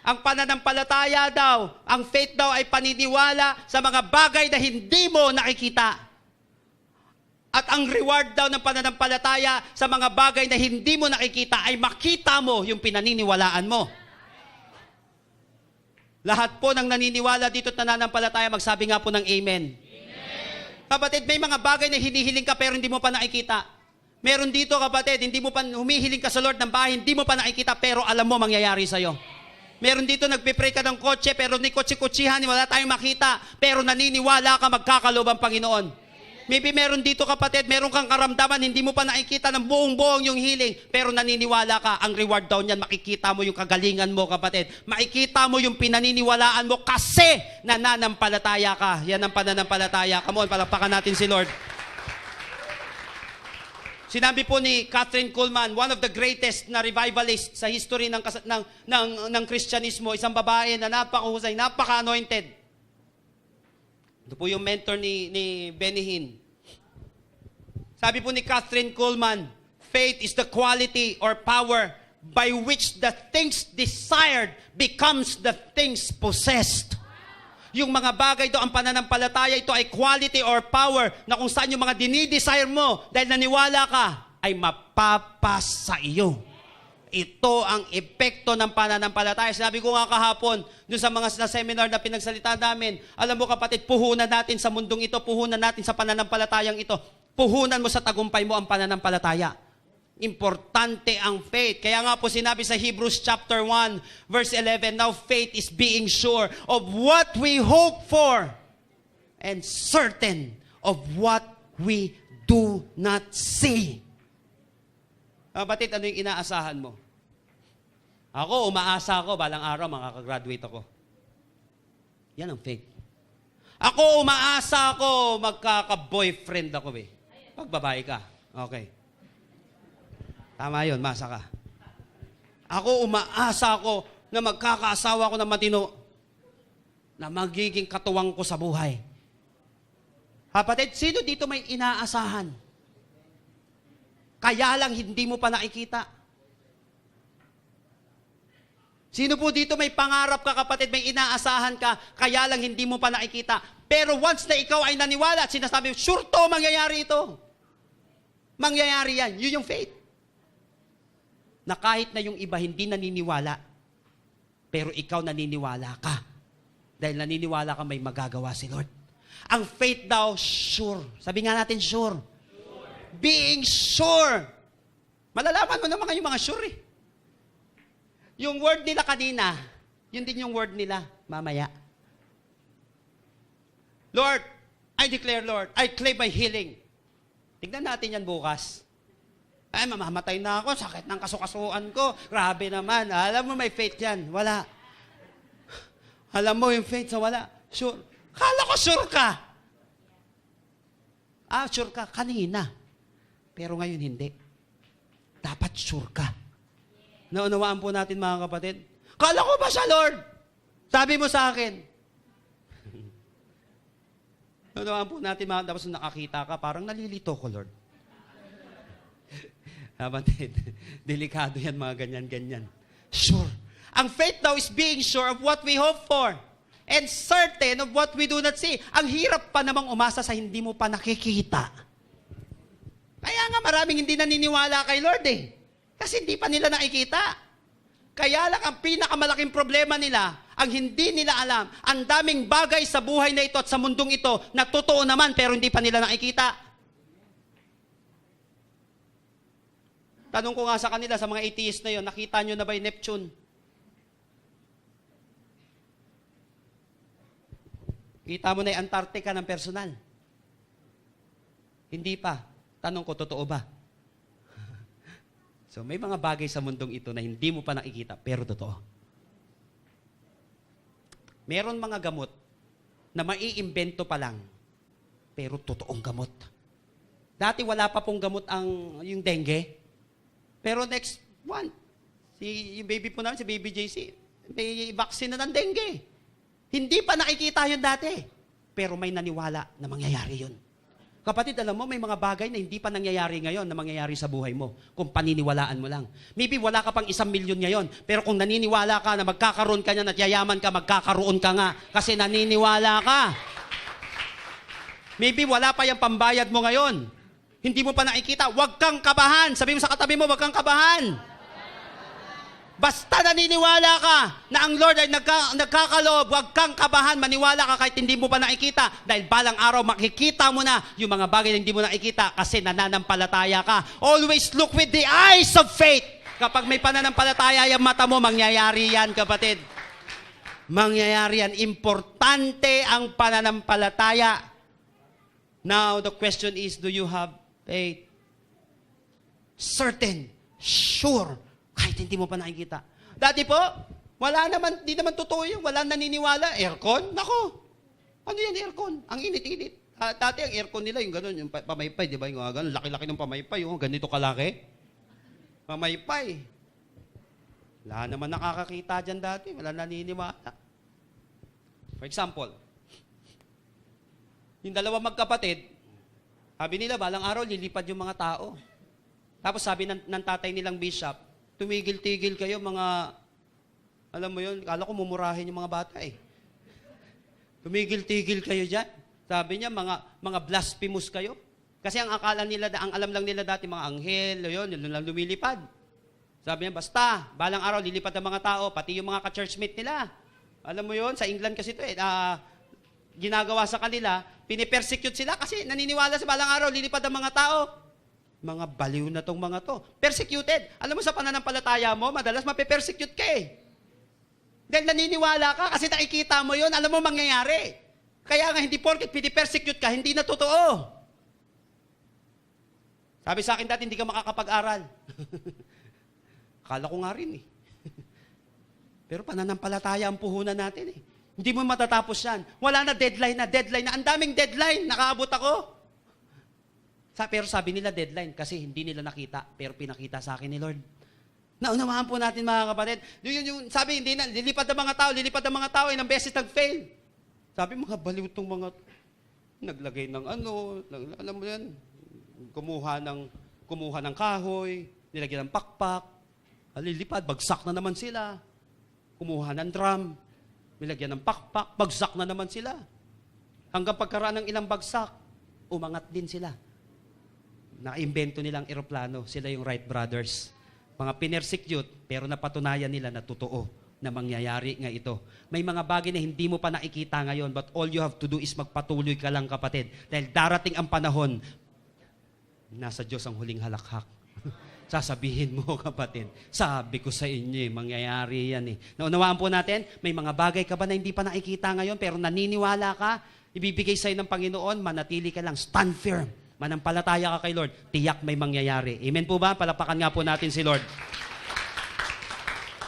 Ang pananampalataya daw, ang faith daw ay paniniwala sa mga bagay na hindi mo nakikita. At ang reward daw ng pananampalataya sa mga bagay na hindi mo nakikita ay makita mo yung pinaniniwalaan mo. Lahat po ng naniniwala dito at nananampalataya, magsabi nga po ng amen. Kapatid, may mga bagay na hinihiling ka pero hindi mo pa nakikita. Meron dito kapatid, hindi mo pa humihiling ka sa Lord ng bahay, hindi mo pa nakikita pero alam mo mangyayari sa'yo. Meron dito nagpipray ka ng kotse pero ni kotse-kotsihan, wala tayong makita pero naniniwala ka magkakaloob ang Panginoon. Maybe meron dito kapatid, meron kang karamdaman, hindi mo pa nakikita ng buong-buong yung healing pero naniniwala ka, ang reward daw niyan, makikita mo yung kagalingan mo kapatid. Makikita mo yung pinaniniwalaan mo kasi nananampalataya ka. Yan ang pananampalataya. Come on, palakpakan natin si Lord. Sinabi po ni Catherine Kuhlman, one of the greatest na revivalist sa history ng Kristyanismo, isang babae na napakahusay, napaka-anointed. Ito po yung mentor ni Benny Hinn. Sabi po ni Catherine Kuhlman, faith is the quality or power by which the things desired becomes the things possessed. Yung mga bagay do, ang pananampalataya, ito ay quality or power na kung saan yung mga dinidesire mo dahil naniwala ka, ay mapapas sa iyo. Ito ang epekto ng pananampalataya. Sinabi ko nga kahapon, dun sa mga seminar na pinagsalita namin, alam mo kapatid, puhunan natin sa mundong ito, puhunan natin sa pananampalatayang ito. Puhunan mo sa tagumpay mo ang pananampalataya. Importante ang faith. Kaya nga po sinabi sa Hebrews chapter 1, verse 11, now faith is being sure of what we hope for and certain of what we do not see. Kapatid, ano yung inaasahan mo? Ako, umaasa ako, balang araw, makakagraduate ako. Yan ang faith. Ako, umaasa ako, magkaka-boyfriend ako eh. Pag babae ka. Okay. Tama yun, masa ka. Ako, umaasa ako na magkakaasawa ako ng matino. na magiging katuwang ko sa buhay. Kapatid, sino dito may inaasahan? Kaya lang hindi mo pa nakikita. Sino po dito may pangarap ka, kapatid, may inaasahan ka, kaya lang hindi mo pa nakikita. Pero once na ikaw ay naniwala at sinasabi, sure to, mangyayari ito. Mangyayari yan. Yun yung faith. Na kahit na yung iba hindi naniniwala, pero ikaw naniniwala ka. Dahil naniniwala ka may magagawa si Lord. Ang faith daw, sure. Sabi nga natin, sure. Being sure. Malalaman mo naman yung mga sure eh. Yung word nila kanina, yun din yung word nila mamaya. Lord, I declare, Lord, I claim my healing. Tignan natin yan bukas. Ay, mamamatay na ako, sakit ng kasukasuan ko. Grabe naman. Alam mo, may faith yan. Wala. Alam mo yung faith sa wala. Sure. Kala ko sure ka. Sure ka kanina. Pero ngayon hindi. Dapat sure ka. Naunawaan po natin, mga kapatid. Kala ko ba siya, Lord? Sabi mo sa akin. Naunawaan po natin, mga tapos nakakita ka, parang nalilito ko, Lord. Kapatid, delikado yan, mga ganyan-ganyan. Sure. Ang faith daw is being sure of what we hope for and certain of what we do not see. Ang hirap pa namang umasa sa hindi mo pa nakikita. Kaya nga maraming hindi naniniwala kay Lord eh. Kasi hindi pa nila nakikita. Kaya lang ang pinakamalaking problema nila, ang hindi nila alam, ang daming bagay sa buhay na ito at sa mundong ito na totoo naman pero hindi pa nila nakikita. Tanong ko nga sa kanila, sa mga atheist na yon, nakita nyo na ba yung Neptune? Kita mo na yung Antarctica ng personal? Hindi pa. Tanong ko, totoo ba? So, may mga bagay sa mundong ito na hindi mo pa nakikita, pero totoo. Meron mga gamot na maiimbento pa lang, pero totoong gamot. Dati wala pa pong gamot yung dengue, pero next one, yung baby po namin, si Baby JC, may vaccine na ng dengue. Hindi pa nakikita yun dati, pero may naniwala na mangyayari yun. Kapatid, alam mo, may mga bagay na hindi pa nangyayari ngayon na mangyayari sa buhay mo kung paniniwalaan mo lang. Maybe wala ka pang 1 milyon ngayon, pero kung naniniwala ka na magkakaroon ka niyan at yayaman ka, magkakaroon ka nga kasi naniniwala ka. Maybe wala pa yung pambayad mo ngayon. Hindi mo pa nakikita. Huwag kang kabahan. Sabi mo sa katabi mo, huwag kang kabahan. Basta naniniwala ka na ang Lord ay nagkakaloob, huwag kang kabahan, maniwala ka kahit hindi mo pa nakikita. Dahil balang araw makikita mo na yung mga bagay na hindi mo nakikita kasi nananampalataya ka. Always look with the eyes of faith. Kapag may pananampalataya yung mata mo, mangyayari yan, kapatid. Mangyayari yan. Importante ang pananampalataya. Now, the question is, do you have faith? Certain, sure, kahit hindi mo pa nakikita. Dati po, wala naman, di naman totoo yun. Wala naniniwala. Aircon? Nako. Ano yan aircon? Ang init-init. Dati ang aircon nila, yung gano'n, yung pamaypay, di ba? Yung gano'n, laki-laki ng pamaypay, yung ganito kalaki. Pamaypay. Wala naman nakakakita dyan dati. Wala naniniwala. For example, yung dalawa magkapatid, sabi nila, balang araw, lilipad yung mga tao. Tapos sabi ng tatay nilang bishop, tumigil-tigil kayo mga, alam mo yun, kala ko mumurahin yung mga bata eh. Tumigil-tigil kayo dyan. Sabi niya, mga blasphemous kayo. Kasi ang akala nila, ang alam lang nila dati, mga anghel, yun lang lumilipad. Sabi niya, basta, balang araw, lilipad ang mga tao, pati yung mga ka-churchmate nila. Alam mo yun, sa England kasi ito ginagawa sa kanila, pinipersecute sila kasi naniniwala sa balang araw, lilipad ang mga tao. Mga baliw na tong mga to. Persecuted. Alam mo sa pananampalataya mo, madalas mape-persecute ka eh. Dahil naniniwala ka kasi nakikita mo yon, alam mo mangyayari. Kaya nga hindi porket pinipersecute ka, hindi na totoo. Sabi sa akin dati, hindi ka makakapag-aral. Akala ko nga rin eh. Pero pananampalataya ang puhunan natin eh. Hindi mo matatapos yan. Wala na deadline na. Ang daming deadline, nakaabot ako. Pero sabi nila deadline kasi hindi nila nakita, pero pinakita sa akin ni Lord. Naunawaan po natin mga kapatid. Yung sabi, hindi na, lilipad ang mga tao, ilang beses nag-fail. Sabi, mga baliw tong mga naglagay ng alam mo yan, kumuha ng kahoy, nilagyan ng pakpak, halilipad, bagsak na naman sila. Kumuha ng drum, nilagyan ng pakpak, bagsak na naman sila. Hanggang pagkaraan ng ilang bagsak, umangat din sila. Naimbento nilang eroplano, sila yung Wright brothers. Mga pinersecute, pero napatunayan nila na totoo na mangyayari nga ito. May mga bagay na hindi mo pa nakikita ngayon, but all you have to do is magpatuloy ka lang, kapatid. Dahil darating ang panahon, nasa Diyos ang huling halakhak. Sasabihin mo, kapatid, sabi ko sa inyo, mangyayari yan eh. Naunawaan po natin, may mga bagay ka ba na hindi pa nakikita ngayon, pero naniniwala ka, ibibigay sa'yo ng Panginoon, manatili ka lang, stand firm. Manampalataya ka kay Lord, tiyak may mangyayari. Amen po ba? Palapakan nga po natin si Lord.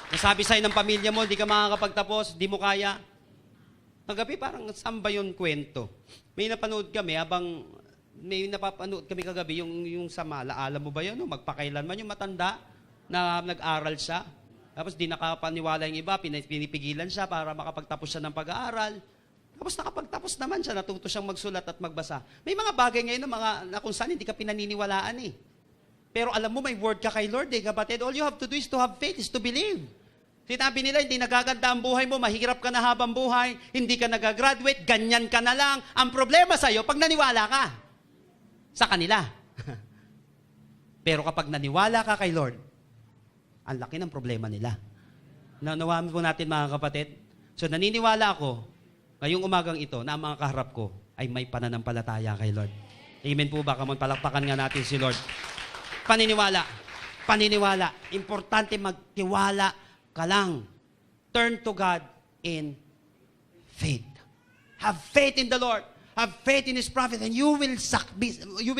Nasabi sa'yo ng pamilya mo, di ka makakapagtapos, di mo kaya. Kagabi parang saan ba yun kwento? May napanood kami may napapanood kami kagabi yung sa Mala. Alam mo ba yun? Magpakailanman yung matanda na nag-aral siya. Tapos di nakapaniwala yung iba, pinipigilan siya para makapagtapos siya ng pag-aaral. Tapos nakapagtapos naman siya, natuto siyang magsulat at magbasa. May mga bagay ngayon na kung saan hindi ka pinaniniwalaan eh. Pero alam mo, may word ka kay Lord eh, kapatid. All you have to do is to have faith, is to believe. Sinabi nila, hindi nagaganda ang buhay mo, mahirap ka na habang buhay, hindi ka nagagraduate, ganyan ka na lang. Ang problema sa'yo, pag naniwala ka sa kanila. Pero kapag naniwala ka kay Lord, ang laki ng problema nila. Naunawaan po natin mga kapatid. So naniniwala ako, ngayong umagang ito, na ang mga kaharap ko ay may pananampalataya kay Lord. Amen po ba? Come on, palakpakan nga natin si Lord. Paniniwala. Paniniwala. Importante magtiwala ka lang. Turn to God in faith. Have faith in the Lord. Have faith in His prophet and you will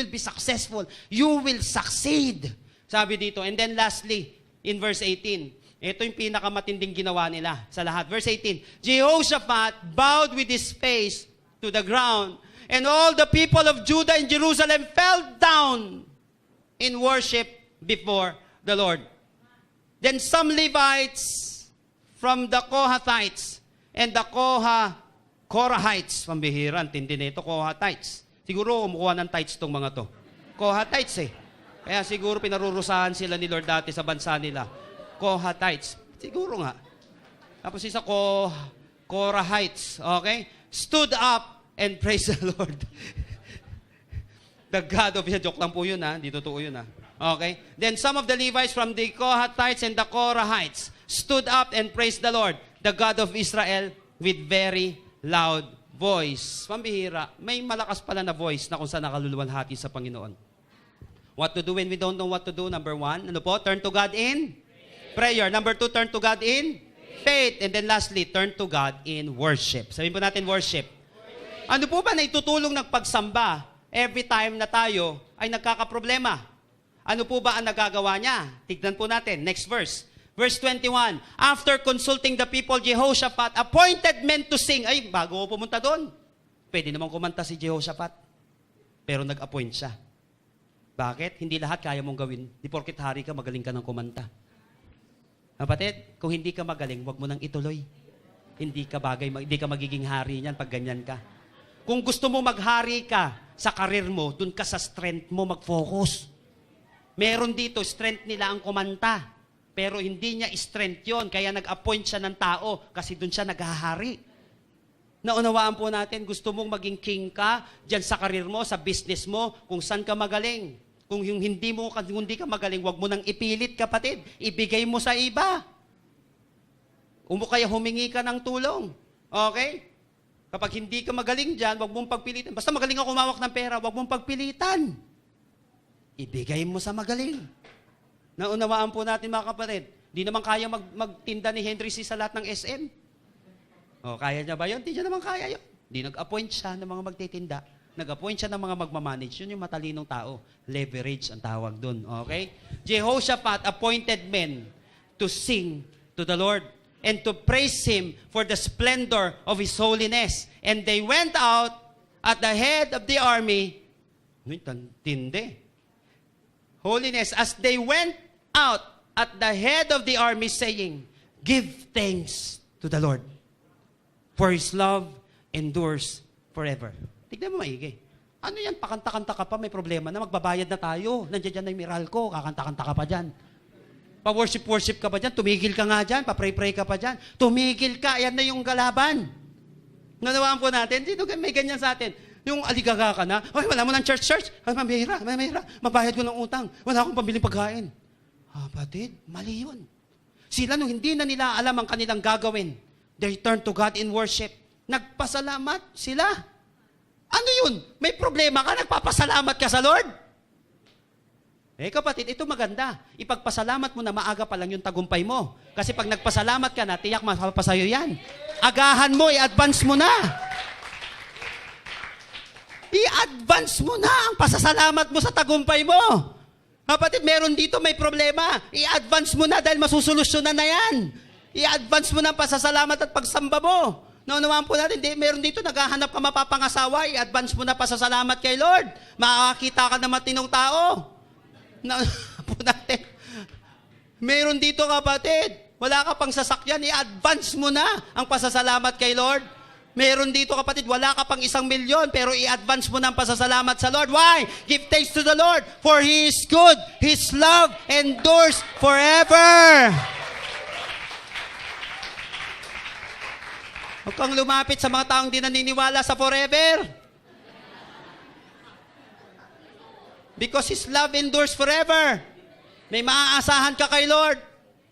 be successful. You will succeed. Sabi dito. And then lastly, in verse 18, ito yung pinakamatinding ginawa nila sa lahat. Verse 18, Jehoshaphat bowed with his face to the ground, and all the people of Judah and Jerusalem fell down in worship before the Lord. Then some Levites from the Kohathites and the Korahites, pambihira, tindi nito, Kohathites. Siguro kumukuha ng tithes tong mga to. Kohathites eh. Kaya siguro pinarurusahan sila ni Lord dati sa bansa nila. Kohathites. Siguro nga. Tapos isa Korahites. Okay? Stood up and praised the Lord. The God of Israel. Joke lang po yun ha. Hindi totoo yun ha. Okay? Then some of the Levites from the Kohathites and the Korahites stood up and praised the Lord, the God of Israel, with very loud voice. Pambihira. May malakas pala na voice na kung saan nakaluluwalhati sa Panginoon. What to do when we don't know what to do? Number 1, ano po? Turn to God in prayer. Number 2, turn to God in faith. And then lastly, turn to God in worship. Sabihin po natin worship. Ano po ba na itutulong ng pagsamba every time na tayo ay nagkakaproblema? Ano po ba ang nagagawa niya? Tignan po natin. Next verse. Verse 21. After consulting the people, Jehoshaphat appointed men to sing. Ay, bago ko pumunta doon. Pwede namang kumanta si Jehoshaphat. Pero nag-appoint siya. Bakit? Hindi lahat kaya mong gawin. Di porket hari ka, magaling ka ng kumanta. Kapatid, kung hindi ka magaling, huwag mo nang ituloy. Hindi ka magiging hari niyan pag ganyan ka. Kung gusto mo maghari ka sa karir mo, dun ka sa strength mo mag-focus. Meron dito, strength nila ang kumanta. Pero hindi niya strength yon, kaya nag-appoint siya ng tao kasi dun siya naghahari. Naunawaan po natin, gusto mong maging king ka, dyan sa karir mo, sa business mo, kung saan ka magaling. Kung yung hindi ka magaling, wag mo nang ipilit, kapatid. Ibigay mo sa iba. Kaya humingi ka ng tulong. Okay? Kapag hindi ka magaling dyan, wag mong pagpilitan. Basta magaling ako kumawak ng pera, wag mong pagpilitan. Ibigay mo sa magaling. Naunawaan po natin mga kapatid, di naman kaya magtinda ni Henry C. sa lahat ng SM. O, kaya niya ba yun? Di niya naman kaya yun. Di nag-appoint siya ng mga magtitinda. Nag-appoint siya ng mga magmamanage. Yun yung matalinong tao. Leverage ang tawag dun. Okay? Jehoshaphat appointed men to sing to the Lord and to praise Him for the splendor of His holiness. And they went out at the head of the army. Tindi. Holiness. As they went out at the head of the army saying, give thanks to the Lord, for His love endures forever. Tignan mo maigi. Ano yan, pakanta-kanta ka pa, may problema na, magbabayad na tayo. Nandiyan dyan na yung Meralco, kakanta-kanta ka pa dyan. Pa-worship-worship ka pa dyan, tumigil ka nga dyan, pa-pray-pray ka pa dyan. Tumigil ka, yan na yung galaban. Nanawaan po natin, sino may ganyan sa atin? Yung aligaga ka na, ay, wala mo ng church. Ay, mamihira, mabayad ko ng utang. Wala akong pambiling pagkain. Batid, mali yun. Sila nung hindi na nila alam ang kanilang gagawin, they turn to God in worship. Nagpasalamat sila. Ano yun? May problema ka, nagpapasalamat ka sa Lord? Kapatid, ito maganda. Ipagpasalamat mo na maaga pa lang yung tagumpay mo. Kasi pag nagpasalamat ka na, tiyak mapapasayo yan. Agahan mo, i-advance mo na. I-advance mo na ang pasasalamat mo sa tagumpay mo. Kapatid, meron dito may problema. I-advance mo na dahil masusolusyonan na yan. I-advance mo na ang pasasalamat at pagsamba mo. Naunawaan po natin, meron dito naghahanap ka mapapangasawa, i-advance mo na pasasalamat kay Lord. Makakakita ka na matinong tao. Naunawaan po natin. Meron dito kapatid, wala ka pang sasakyan, i-advance mo na ang pasasalamat kay Lord. Meron dito kapatid, wala ka pang 1 milyon, pero i-advance mo na ang pasasalamat sa Lord. Why? Give thanks to the Lord, for He is good. His love endures forever. Huwag kang lumapit sa mga taong di naniniwala sa forever. Because His love endures forever. May maaasahan ka kay Lord.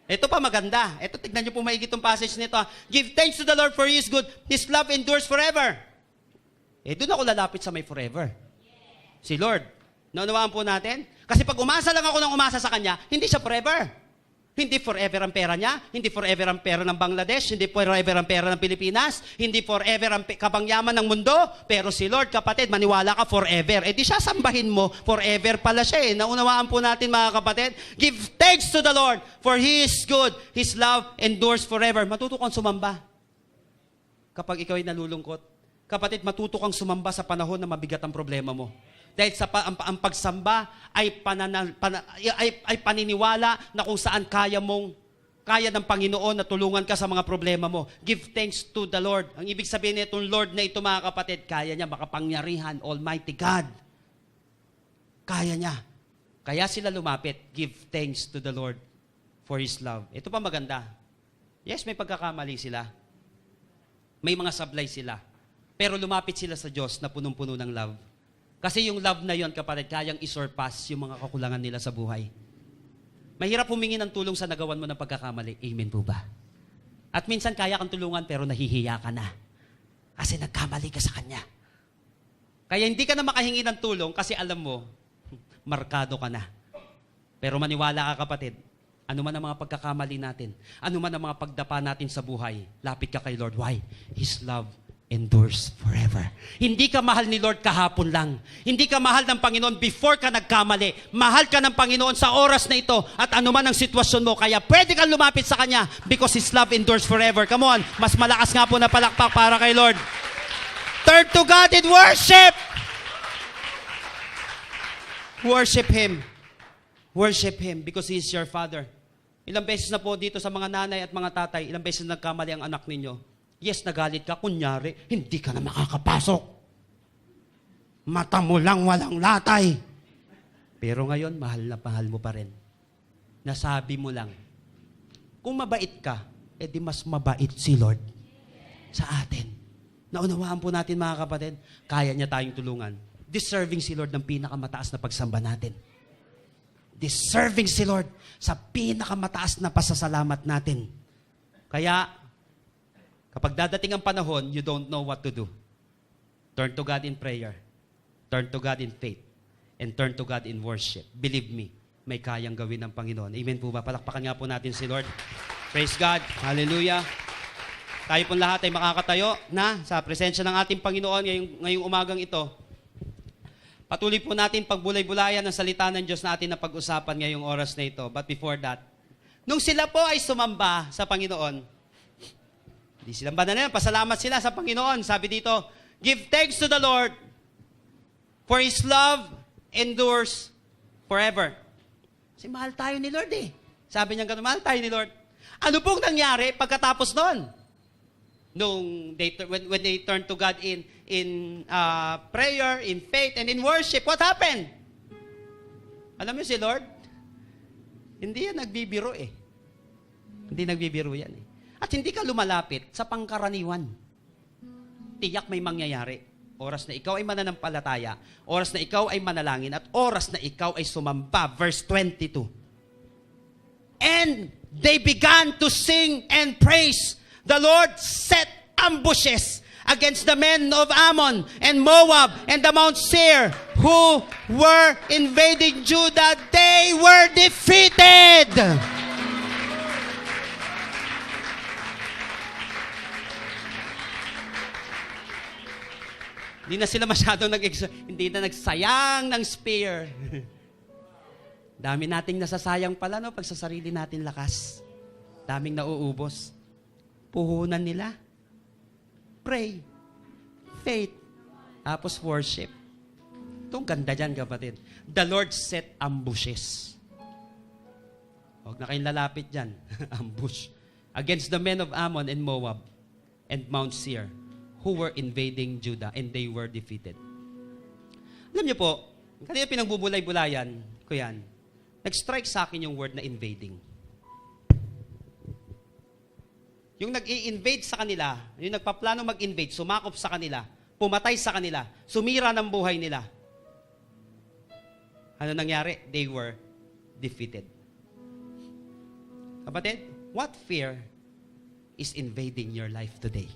Ito pa maganda. Ito, tignan niyo po maigi itong passage nito. Give thanks to the Lord for He is good. His love endures forever. Doon ako lalapit sa may forever. Si Lord. Naunawaan po natin? Kasi pag umasa lang ako ng umasa sa Kanya, hindi siya forever. Hindi forever ang pera niya, hindi forever ang pera ng Bangladesh, hindi forever ang pera ng Pilipinas, hindi forever ang kabangyaman ng mundo, pero si Lord, kapatid, maniwala ka forever. Di siya sambahin mo, forever pala siya. Naunawaan po natin mga kapatid, give thanks to the Lord, for He is good, His love endures forever. Matuto kang sumamba kapag ikaw ay nalulungkot. Kapatid, matuto kang sumamba sa panahon na mabigat ang problema mo. Dahil ang pagsamba ay paniniwala na kung saan kaya ng Panginoon na tulungan ka sa mga problema mo. Give thanks to the Lord. Ang ibig sabihin nitong Lord na ito mga kapatid, kaya niya, makapangyarihan, Almighty God. Kaya niya. Kaya sila lumapit, give thanks to the Lord for His love. Ito pa maganda. Yes, may pagkakamali sila. May mga sablay sila. Pero lumapit sila sa Diyos na punong-puno ng love. Kasi yung love na yon, kapatid, kayang isurpass yung mga kakulangan nila sa buhay. Mahirap humingi ng tulong sa nagawan mo ng pagkakamali. Amen po ba? At minsan kaya kang tulungan pero nahihiya ka na. Kasi nagkamali ka sa Kanya. Kaya hindi ka na makahingi ng tulong kasi alam mo, markado ka na. Pero maniwala ka kapatid, ano man ang mga pagkakamali natin, ano man ang mga pagdapa natin sa buhay, lapit ka kay Lord. Why? His love endures forever. Hindi ka mahal ni Lord kahapon lang. Hindi ka mahal ng Panginoon before ka nagkamali. Mahal ka ng Panginoon sa oras na ito at anuman ang sitwasyon mo. Kaya pwede kang lumapit sa Kanya because His love endures forever. Come on, mas malakas nga po na palakpak para kay Lord. Turn to God in worship. Worship Him. Worship Him because He is your Father. Ilang beses na po dito sa mga nanay at mga tatay, ilang beses nagkamali ang anak ninyo. Yes, nagalit ka. Kunyari, hindi ka na makakapasok. Mata mo lang walang latay. Pero ngayon, mahal na mahal mo pa rin. Nasabi mo lang, kung mabait ka, di mas mabait si Lord sa atin. Naunawaan po natin mga kapatid, kaya niya tayong tulungan. Deserving si Lord ng pinakamataas na pagsamba natin. Deserving si Lord sa pinakamataas na pasasalamat natin. Kaya, kapag dadating ang panahon, you don't know what to do. Turn to God in prayer. Turn to God in faith. And turn to God in worship. Believe me, may kayang gawin ng Panginoon. Amen po ba? Palakpakan nga po natin si Lord. Praise God. Hallelujah. Tayo pong lahat ay makakatayo na sa presensya ng ating Panginoon ngayong umagang ito. Patuloy po natin pagbulay-bulayan ng salita ng Diyos natin na pag-usapan ngayong oras na ito. But before that, nung sila po ay sumamba sa Panginoon, di silang ba na pasalamat sila sa Panginoon. Sabi dito, give thanks to the Lord, for His love endures forever. Kasi mahal tayo ni Lord eh. Sabi niya gano'n, mahal tayo ni Lord. Ano pong nangyari pagkatapos noon? When they turn to God in prayer, in faith, and in worship, what happened? Alam mo si Lord? Hindi yan nagbibiro eh. Hindi nagbibiro yan eh. At hindi ka lumalapit sa pangkaraniwan. Tiyak may mangyayari. Oras na ikaw ay mananampalataya, oras na ikaw ay manalangin, at oras na ikaw ay sumamba. Verse 22. And they began to sing and praise. The Lord set ambushes against the men of Ammon and Moab and the Mount Seir who were invading Judah. They were defeated. Hindi na sila masyado hindi na nagsayang ng spear. Dami nating nasasayang pala, no, pag sa sarili natin lakas. Daming nauubos. Puhunan nila. Pray. Faith. Tapos worship. Itong ganda dyan, kapatid. The Lord set ambushes. Huwag na kayong lalapit dyan. Ambush. Against the men of Ammon and Moab and Mount Seir, who were invading Judah, and they were defeated. Alam niyo po, kanina pinagbubulay-bulayan ko yan, nag-strike sa akin yung word na invading. Yung nag-i-invade sa kanila, yung nagpaplano mag-invade, sumakop sa kanila, pumatay sa kanila, sumira ng buhay nila. Ano nangyari? They were defeated. Kapatid, what fear is invading your life today?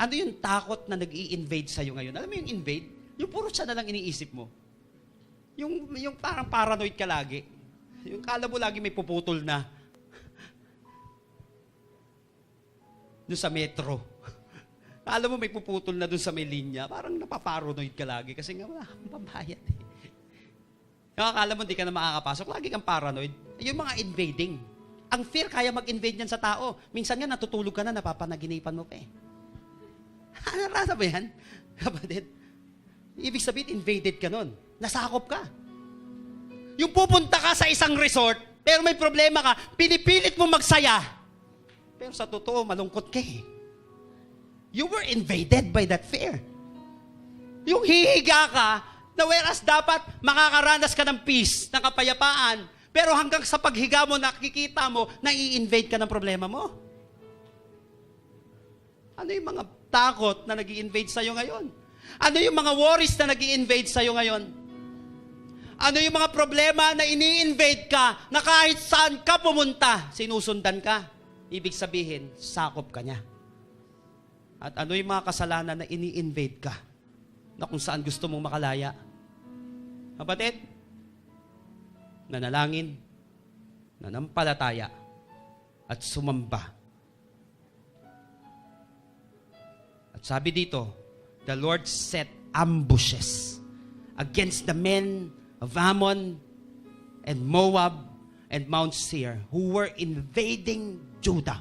Ano yung takot na nag-i-invade sa'yo ngayon? Alam mo yung invade? Yung puro siya na lang iniisip mo. Yung parang paranoid ka lagi. Yung kala mo lagi may puputol na. Doon sa metro. Kala mo may puputol na doon sa may linya. Parang napaparanoid ka lagi kasi nga wala kang pambayad. Yung akala mo hindi ka na makakapasok, lagi kang paranoid. Yung mga invading. Ang fear kaya mag-invade yan sa tao. Minsan nga natutulog ka na, napapanaginipan mo pa eh. Narasa ba yan? Kapatid? Ibig sabihin, invaded ka nun. Nasakop ka. Yung pupunta ka sa isang resort, pero may problema ka, pinipilit mo magsaya. Pero sa totoo, malungkot ka eh. You were invaded by that fear. Yung hihiga ka, na whereas dapat makakaranas ka ng peace, ng kapayapaan, pero hanggang sa paghiga mo, nakikita mo, na-i-invade ka ng problema mo. Ano yung mga takot na nag-i-invade sa'yo ngayon? Ano yung mga worries na nag-i-invade sa'yo ngayon? Ano yung mga problema na ini-invade ka na kahit saan ka pumunta, sinusundan ka? Ibig sabihin, sakop ka niya. At ano yung mga kasalanan na ini-invade ka na kung saan gusto mong makalaya? Kapatid, nanalangin, nanampalataya, at sumamba. Sabi dito, the Lord set ambushes against the men of Ammon and Moab and Mount Seir who were invading Judah,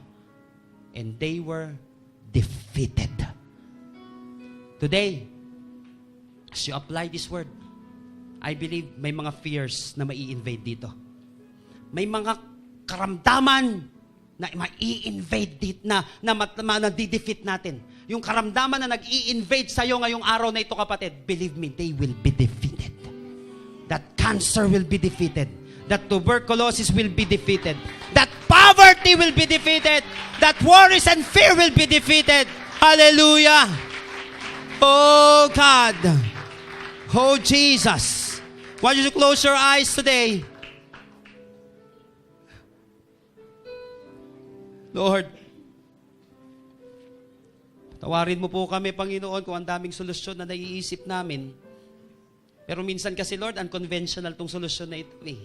and they were defeated. Today, as you apply this word, I believe may mga fears na mai-invade dito. May mga karamdaman na mai-invade dito, na di-defeat natin. Yung karamdaman na nag-i-invade sa'yo ngayong araw na ito, kapatid, believe me, they will be defeated. That cancer will be defeated. That tuberculosis will be defeated. That poverty will be defeated. That worries and fear will be defeated. Hallelujah. Oh God. Oh Jesus. Why don't you close your eyes today? Lord, tawarin mo po kami, Panginoon, kung ang daming solusyon na naiisip namin. Pero minsan kasi, Lord, unconventional tong solusyon na ito eh.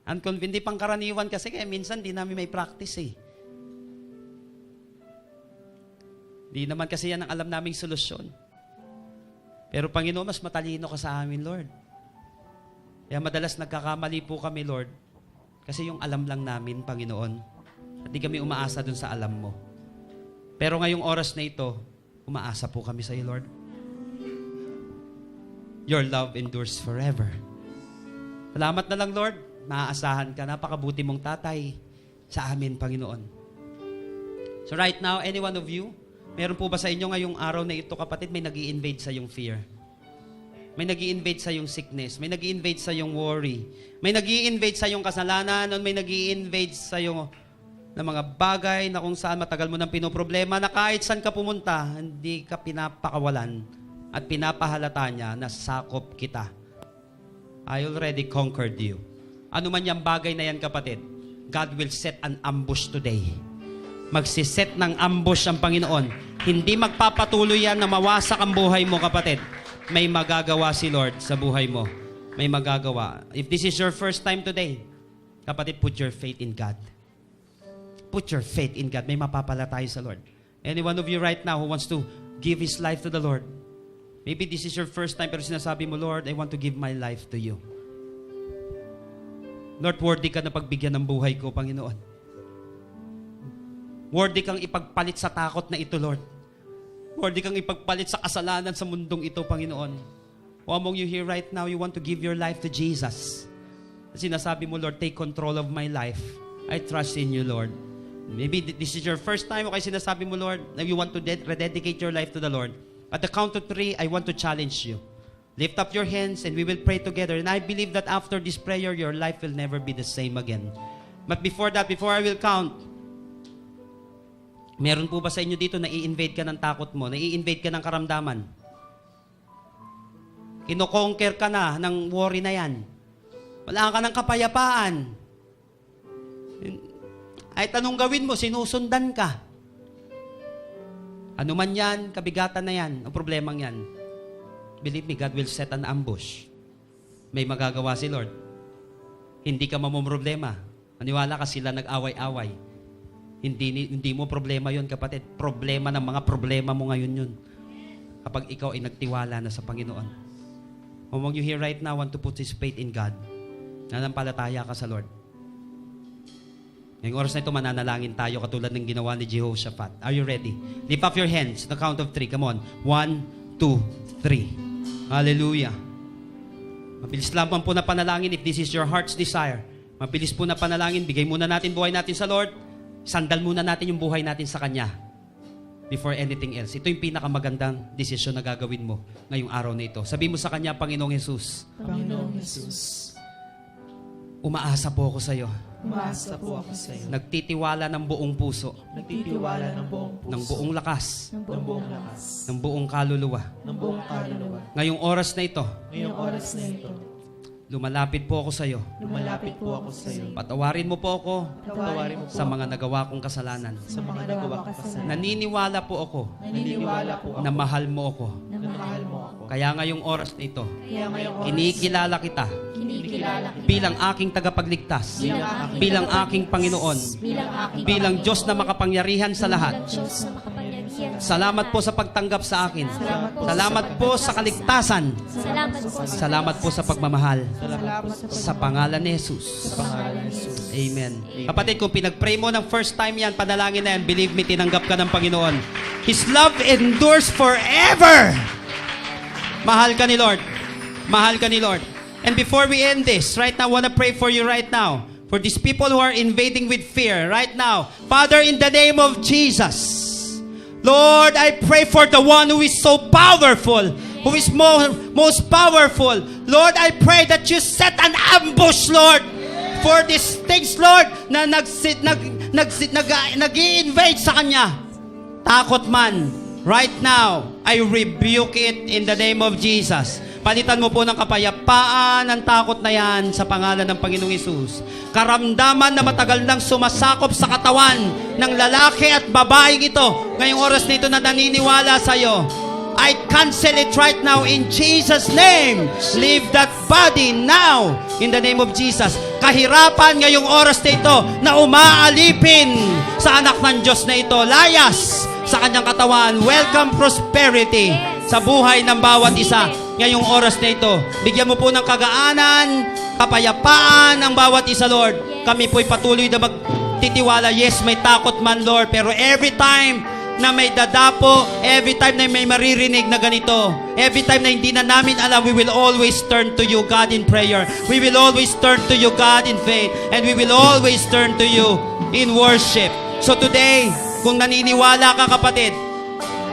Hindi pangkaraniwan kasi, kaya minsan di namin may practice eh. Di naman kasi yan ang alam naming solusyon. Pero Panginoon, mas matalino ka sa amin, Lord. Kaya madalas nagkakamali po kami, Lord, kasi yung alam lang namin, Panginoon, at di kami umaasa dun sa alam mo. Pero ngayong oras na ito, umaasa po kami sa iyo, Lord. Your love endures forever. Salamat na lang, Lord. Maaasahan ka. Napakabuti mong tatay sa amin, Panginoon. So right now, any one of you, meron po ba sa inyo ngayong araw na ito, kapatid, may nag-i-invade sa yung fear? May nag-i-invade sa yung sickness. May nag-i-invade sa yung worry. May nag-i-invade sa yung kasalanan. May nag-i-invade sa yung na mga bagay na kung saan matagal mo nang pinoproblema na kahit saan ka pumunta, hindi ka pinapakawalan at pinapahalata niya na sakop kita. I already conquered you. Ano man yung bagay na yan, kapatid, God will set an ambush today. Magsiset ng ambush ang Panginoon. Hindi magpapatuloy yan na mawasak ang buhay mo, kapatid. May magagawa si Lord sa buhay mo. May magagawa. If this is your first time today, kapatid, put your faith in God. Put your faith in God. May mapapala tayo sa Lord. Any one of you right now who wants to give his life to the Lord, maybe this is your first time pero sinasabi mo, Lord, I want to give my life to you. Lord, worthy ka na pagbigyan ng buhay ko, Panginoon. Worthy kang ipagpalit sa takot na ito, Lord. Worthy kang ipagpalit sa kasalanan sa mundong ito, Panginoon. O among you here right now, you want to give your life to Jesus. Sinasabi mo, Lord, take control of my life. I trust in you, Lord. Maybe this is your first time, okay, sinasabi mo, Lord, na you want to rededicate your life to the Lord. At the count of 3, I want to challenge you. Lift up your hands and we will pray together. And I believe that after this prayer, your life will never be the same again. But before that, before I will count, meron po ba sa inyo dito na i-invade ka ng takot mo? Na i-invade ka ng karamdaman? Kino-conquer ka na ng worry na yan. Wala ka ng kapayapaan. Ay tanong gawin mo, sinusundan ka. Ano man yan, kabigatan na yan, ang problemang yan. Believe me, God will set an ambush. May magagawa si Lord. Hindi ka mamumroblema. Maniwala ka, sila nag-away-away. Hindi mo problema yon, kapatid. Problema ng mga problema mo ngayon yun. Kapag ikaw ay nagtiwala na sa Panginoon. Among you here right now want to put his faith in God. Nanampalataya ka sa Lord. Ngayong oras na ito, mananalangin tayo katulad ng ginawa ni Jehoshaphat. Are you ready? Lift up your hands. The count of 3. Come on. 1, 2, 3. Hallelujah. Mabilis lamang po na panalangin if this is your heart's desire. Mabilis po na panalangin. Bigay muna natin buhay natin sa Lord. Sandal muna natin yung buhay natin sa Kanya. Before anything else. Ito yung pinakamagandang desisyon na gagawin mo ngayong araw na ito. Sabi mo sa Kanya, Panginoong Jesus. Panginoong Jesus, Umaasa po ako sa iyo. umaasa po ako sa iyo. Nagtitiwala ng buong puso, Nagtitiwala ng buong puso, ng buong lakas, ng buong lakas, ng buong kaluluwa. ng buong kaluluwa. Ngayong oras na ito, Ngayong oras na ito, lumalapit po ako sa iyo. lumalapit po ako sa iyo. Patawarin mo po ako Patawarin mo po sa mga nagawa kong kasalanan. sa mga nagawa ko kasalanan. Naniniwala po ako Naniniwala po ako na mahal mo ako. na mahal mo ako. Kaya ngayong oras na ito, Kaya ngayong oras, kinikilala kita kinikilala kita bilang aking tagapagligtas, bilang aking Panginoon, bilang Diyos na makapangyarihan sa lahat. Salamat po sa pagtanggap sa akin. Salamat po sa kaligtasan. Salamat po sa pagmamahal. Sa pangalan ni Jesus. pangalan ni Jesus. Amen. Kapatid, kung pinag-pray mo ng first time yan, panalangin na yan, believe me, tinanggap ka ng Panginoon. His love endures forever. Mahal ka ni Lord. Mahal ka ni Lord. And before we end this, right now, I want to pray for you right now. For these people who are invading with fear, right now. Father, in the name of Jesus, Lord, I pray for the one who is so powerful, who is most powerful. Lord, I pray that you set an ambush, Lord, for these things, Lord, na nag-i-invade sa Kanya. Takot man. Right now, I rebuke it in the name of Jesus. Palitan mo po ng kapayapaan ang takot na yan sa pangalan ng Panginoong Hesus. Karamdaman na matagal nang sumasakop sa katawan ng lalaki at babaeng ito, ngayong oras na ito na naniniwala sa iyo, I cancel it right now in Jesus' name. Leave that body now in the name of Jesus. Kahirapan ngayong oras na ito na umaalipin sa anak ng Diyos na ito, layas sa kanyang katawan. Welcome prosperity sa buhay ng bawat isa ngayong oras na ito. Bigyan mo po ng kagaanan, kapayapaan ang bawat isa, Lord. Kami po'y patuloy na magtitiwala. Yes, may takot man, Lord, pero every time na may dadapo, every time na may maririnig na ganito, every time na hindi na namin alam, we will always turn to you, God, in prayer. We will always turn to you, God, in faith. And we will always turn to you in worship. So today, Kung naniniwala ka, kapatid,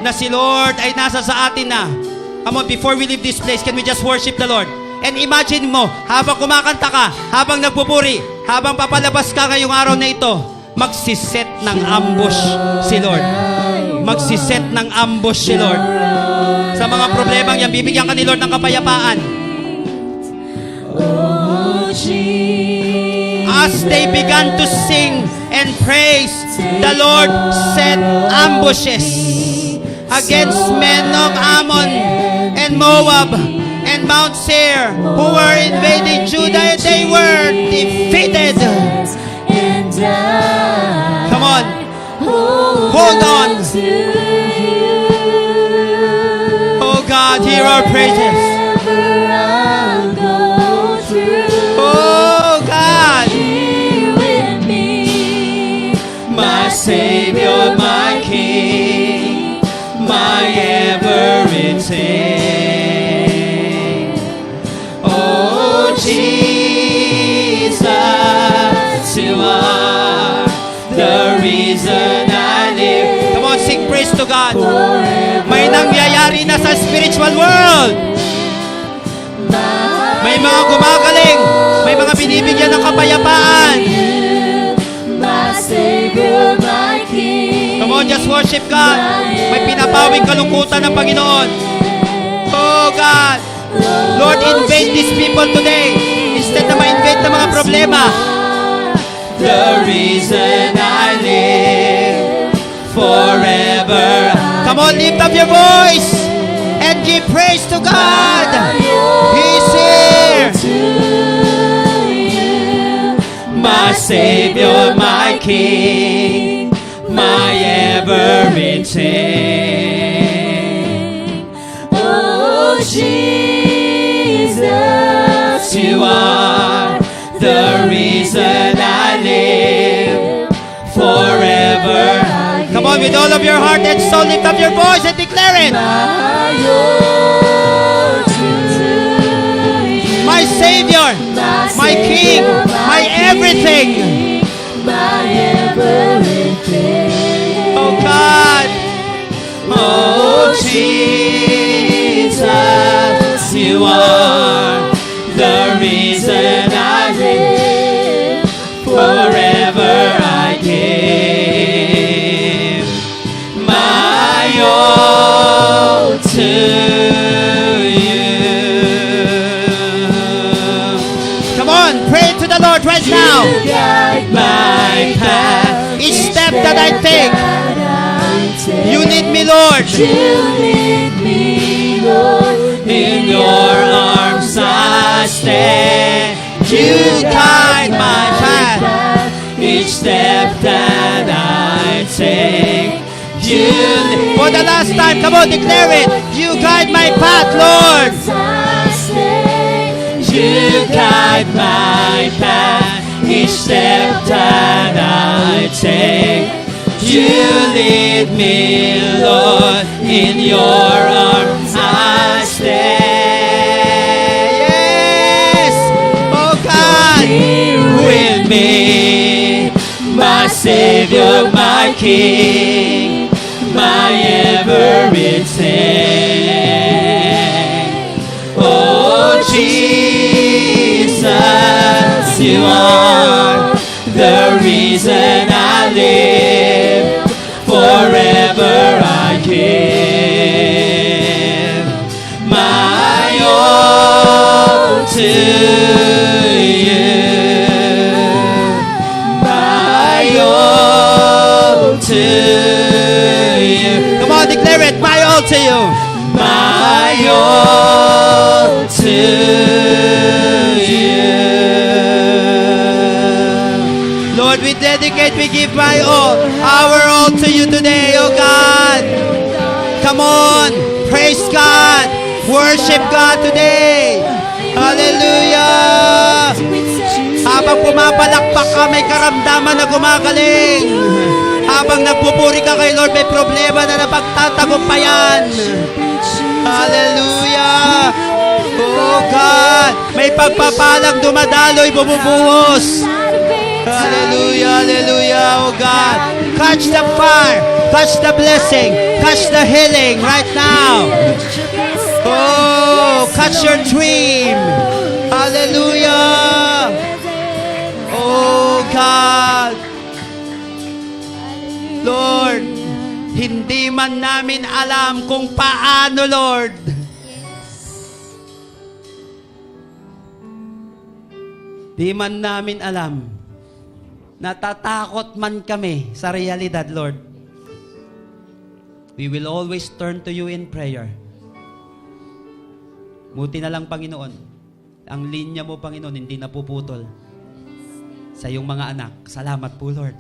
na si Lord ay nasa sa atin na, come on, before we leave this place, can we just worship the Lord? And imagine mo, habang kumakanta ka, habang nagpupuri, habang papalabas ka ngayong araw na ito, magsiset ng ambush si Lord. Magsiset ng ambush si Lord. Sa mga problemang yan, bibigyan ka ni Lord ng kapayapaan. As they began to sing and praise, the Lord set ambushes against men of Ammon and Moab and Mount Seir, who were invading Judah, and they were defeated. Come on. Hold on. Oh God, hear our praises. Oh God. My Savior, my King, my everything. Oh Jesus, you are the reason I live. Come on, sing praise to God. May nangyayari na sa spiritual world. May mga gumagaling. May mga binibigyan ng kapayapaan. Come on, just worship God. May pinapawing kalungkutan ng Panginoon. Oh God, Lord, invade these people today. Instead na ma-invade ng mga problema. The reason I live forever. Come on, lift up your voice and give praise to God. He's here. My Savior, my King, my everything. Oh Jesus, you are the reason I live forever. Come on, with all of your heart and soul, lift up your voice and declare it. My Savior, my King, my everything. Oh God, oh Jesus, you are the reason I live, forever I give my all to you. Come on, pray to the Lord right now. My path, each step that I take, you need me, Lord. In your arms I stand. You guide my path, each step that I take. You, for the last time, come on, declare it. You guide my path, Lord. You guide my path, each step that I take. You lead me, Lord, in your arms I stay. Yes, oh God, with me, my Savior, my King, my everything. Oh Jesus, you are the reason I live, forever I give my all to you, my all to you. Come on, declare it, my all to you, my all to you. Lord, we dedicate, we give my all, our all to you today, oh God. Come on, praise God, worship God today. Hallelujah. Habang pumapalakpak ka, may karamdaman na gumagaling. Habang nagpupuri ka kay Lord, may problema na napagtatagumpayan. Hallelujah. Oh God, may pagpapalang dumadaloy, bumubuhos. Hallelujah, hallelujah, oh God. Catch the fire. Catch the blessing. Catch the healing right now. Oh, catch your dream. Hallelujah. Oh, God. Lord, hindi man namin alam kung paano, Lord. Di man namin alam. Natatakot man kami sa realidad, Lord. We will always turn to you in prayer. Buti na lang, Panginoon, ang linya mo, Panginoon, hindi napuputol sa iyong mga anak. Salamat po, Lord.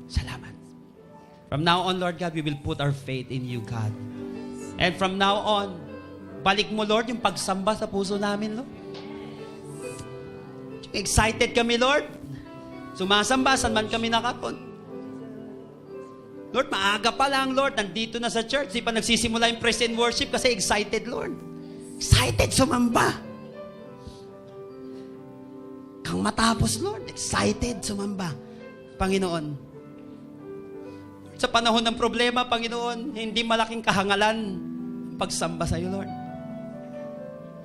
Salamat. From now on, Lord God, we will put our faith in you, God. And from now on, balik mo, Lord, yung pagsamba sa puso namin, Lord. Excited kami, Lord. Sumasamba, saan man kami nakapon. Lord, maaga pa lang, Lord. Nandito na sa church. Di pa nagsisimula yung praise and worship kasi excited, Lord. Excited sumamba. Kang matapos, Lord. Excited sumamba. Panginoon, sa panahon ng problema, Panginoon, hindi malaking kahangalan pagsamba sa iyo, Lord.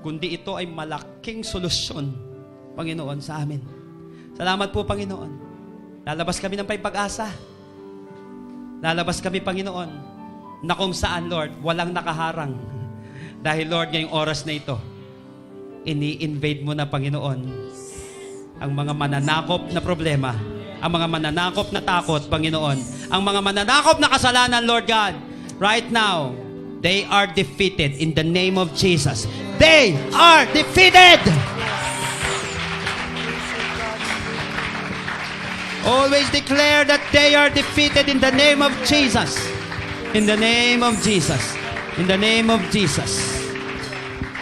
Kundi ito ay malaking solusyon, Panginoon, sa amin. Salamat po, Panginoon. Lalabas kami ng pag-asa. Lalabas kami, Panginoon, na kung saan, Lord, walang nakaharang. Dahil, Lord, ngayong oras na ito, ini-invade mo na, Panginoon, ang mga mananakop na problema, ang mga mananakop na takot, Panginoon, ang mga mananakop na kasalanan, Lord God. Right now, they are defeated in the name of Jesus. They are defeated! Always declare that they are defeated in the name of Jesus. In the name of Jesus. In the name of Jesus.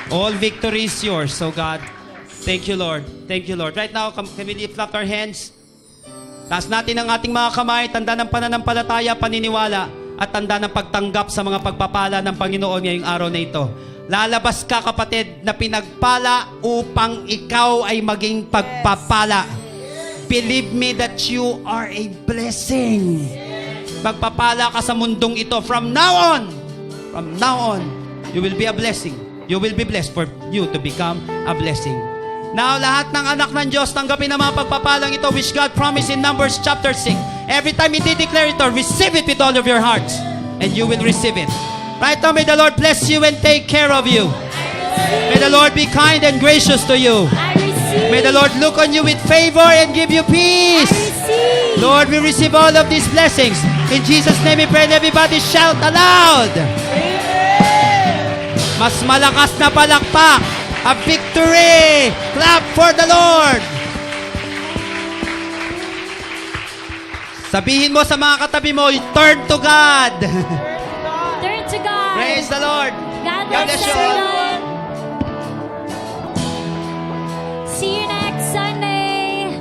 All victory is yours, so God. Thank you, Lord. Thank you, Lord. Right now, can we lift up our hands? Taas natin ang ating mga kamay, tanda ng pananampalataya, paniniwala, at tanda ng pagtanggap sa mga pagpapala ng Panginoon ngayong araw na ito. Lalabas ka, kapatid, na pinagpala upang ikaw ay maging pagpapala. Believe me that you are a blessing. Magpapala ka sa mundong ito. From now on, you will be a blessing. You will be blessed for you to become a blessing. Now, lahat ng anak ng Diyos, tanggapin ang mga pagpapalang ito which God promised in Numbers chapter 6. Every time you declare ito, receive it with all of your hearts, and you will receive it. Right now, may the Lord bless you and take care of you. May the Lord be kind and gracious to you. May the Lord look on you with favor and give you peace. Lord, we receive all of these blessings. In Jesus' name we pray, and everybody shout aloud. Mas malakas na palakpak. A victory! Clap for the Lord! Sabihin mo sa mga katabi mo, turn to God. Turn to God. Praise the Lord. God God bless bless you all. everyone. See you next Sunday.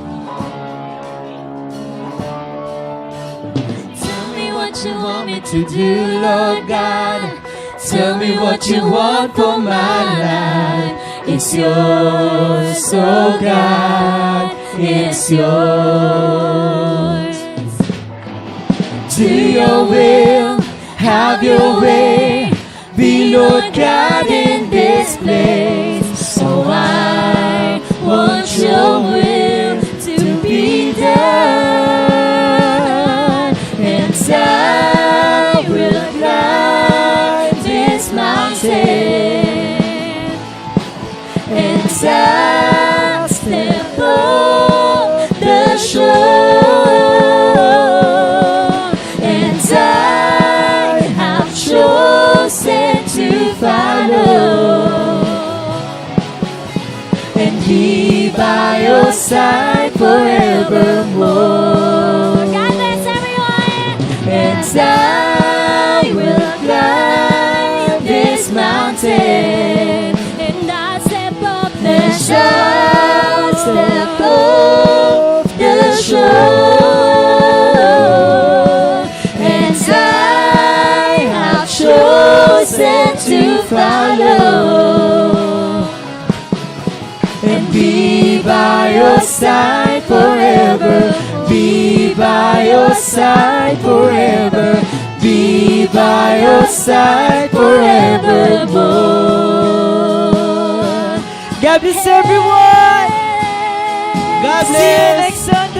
Tell me what you want me to do, Lord God. Tell me what you want for my life. It's yours, oh God. It's yours. Do your will, have your way. Be Lord God in this place. So I want your will to be done. And I will climb this mountain. And I'll step on the shore. And I have chosen to follow and be by your side forevermore. God bless everyone. And I will climb this mountain. And I step up the shore. Step off the shore. And I have chosen to follow and be by your side forever. Be be by your side forever, be by your side forevermore. God bless everyone. God bless. See you next Sunday.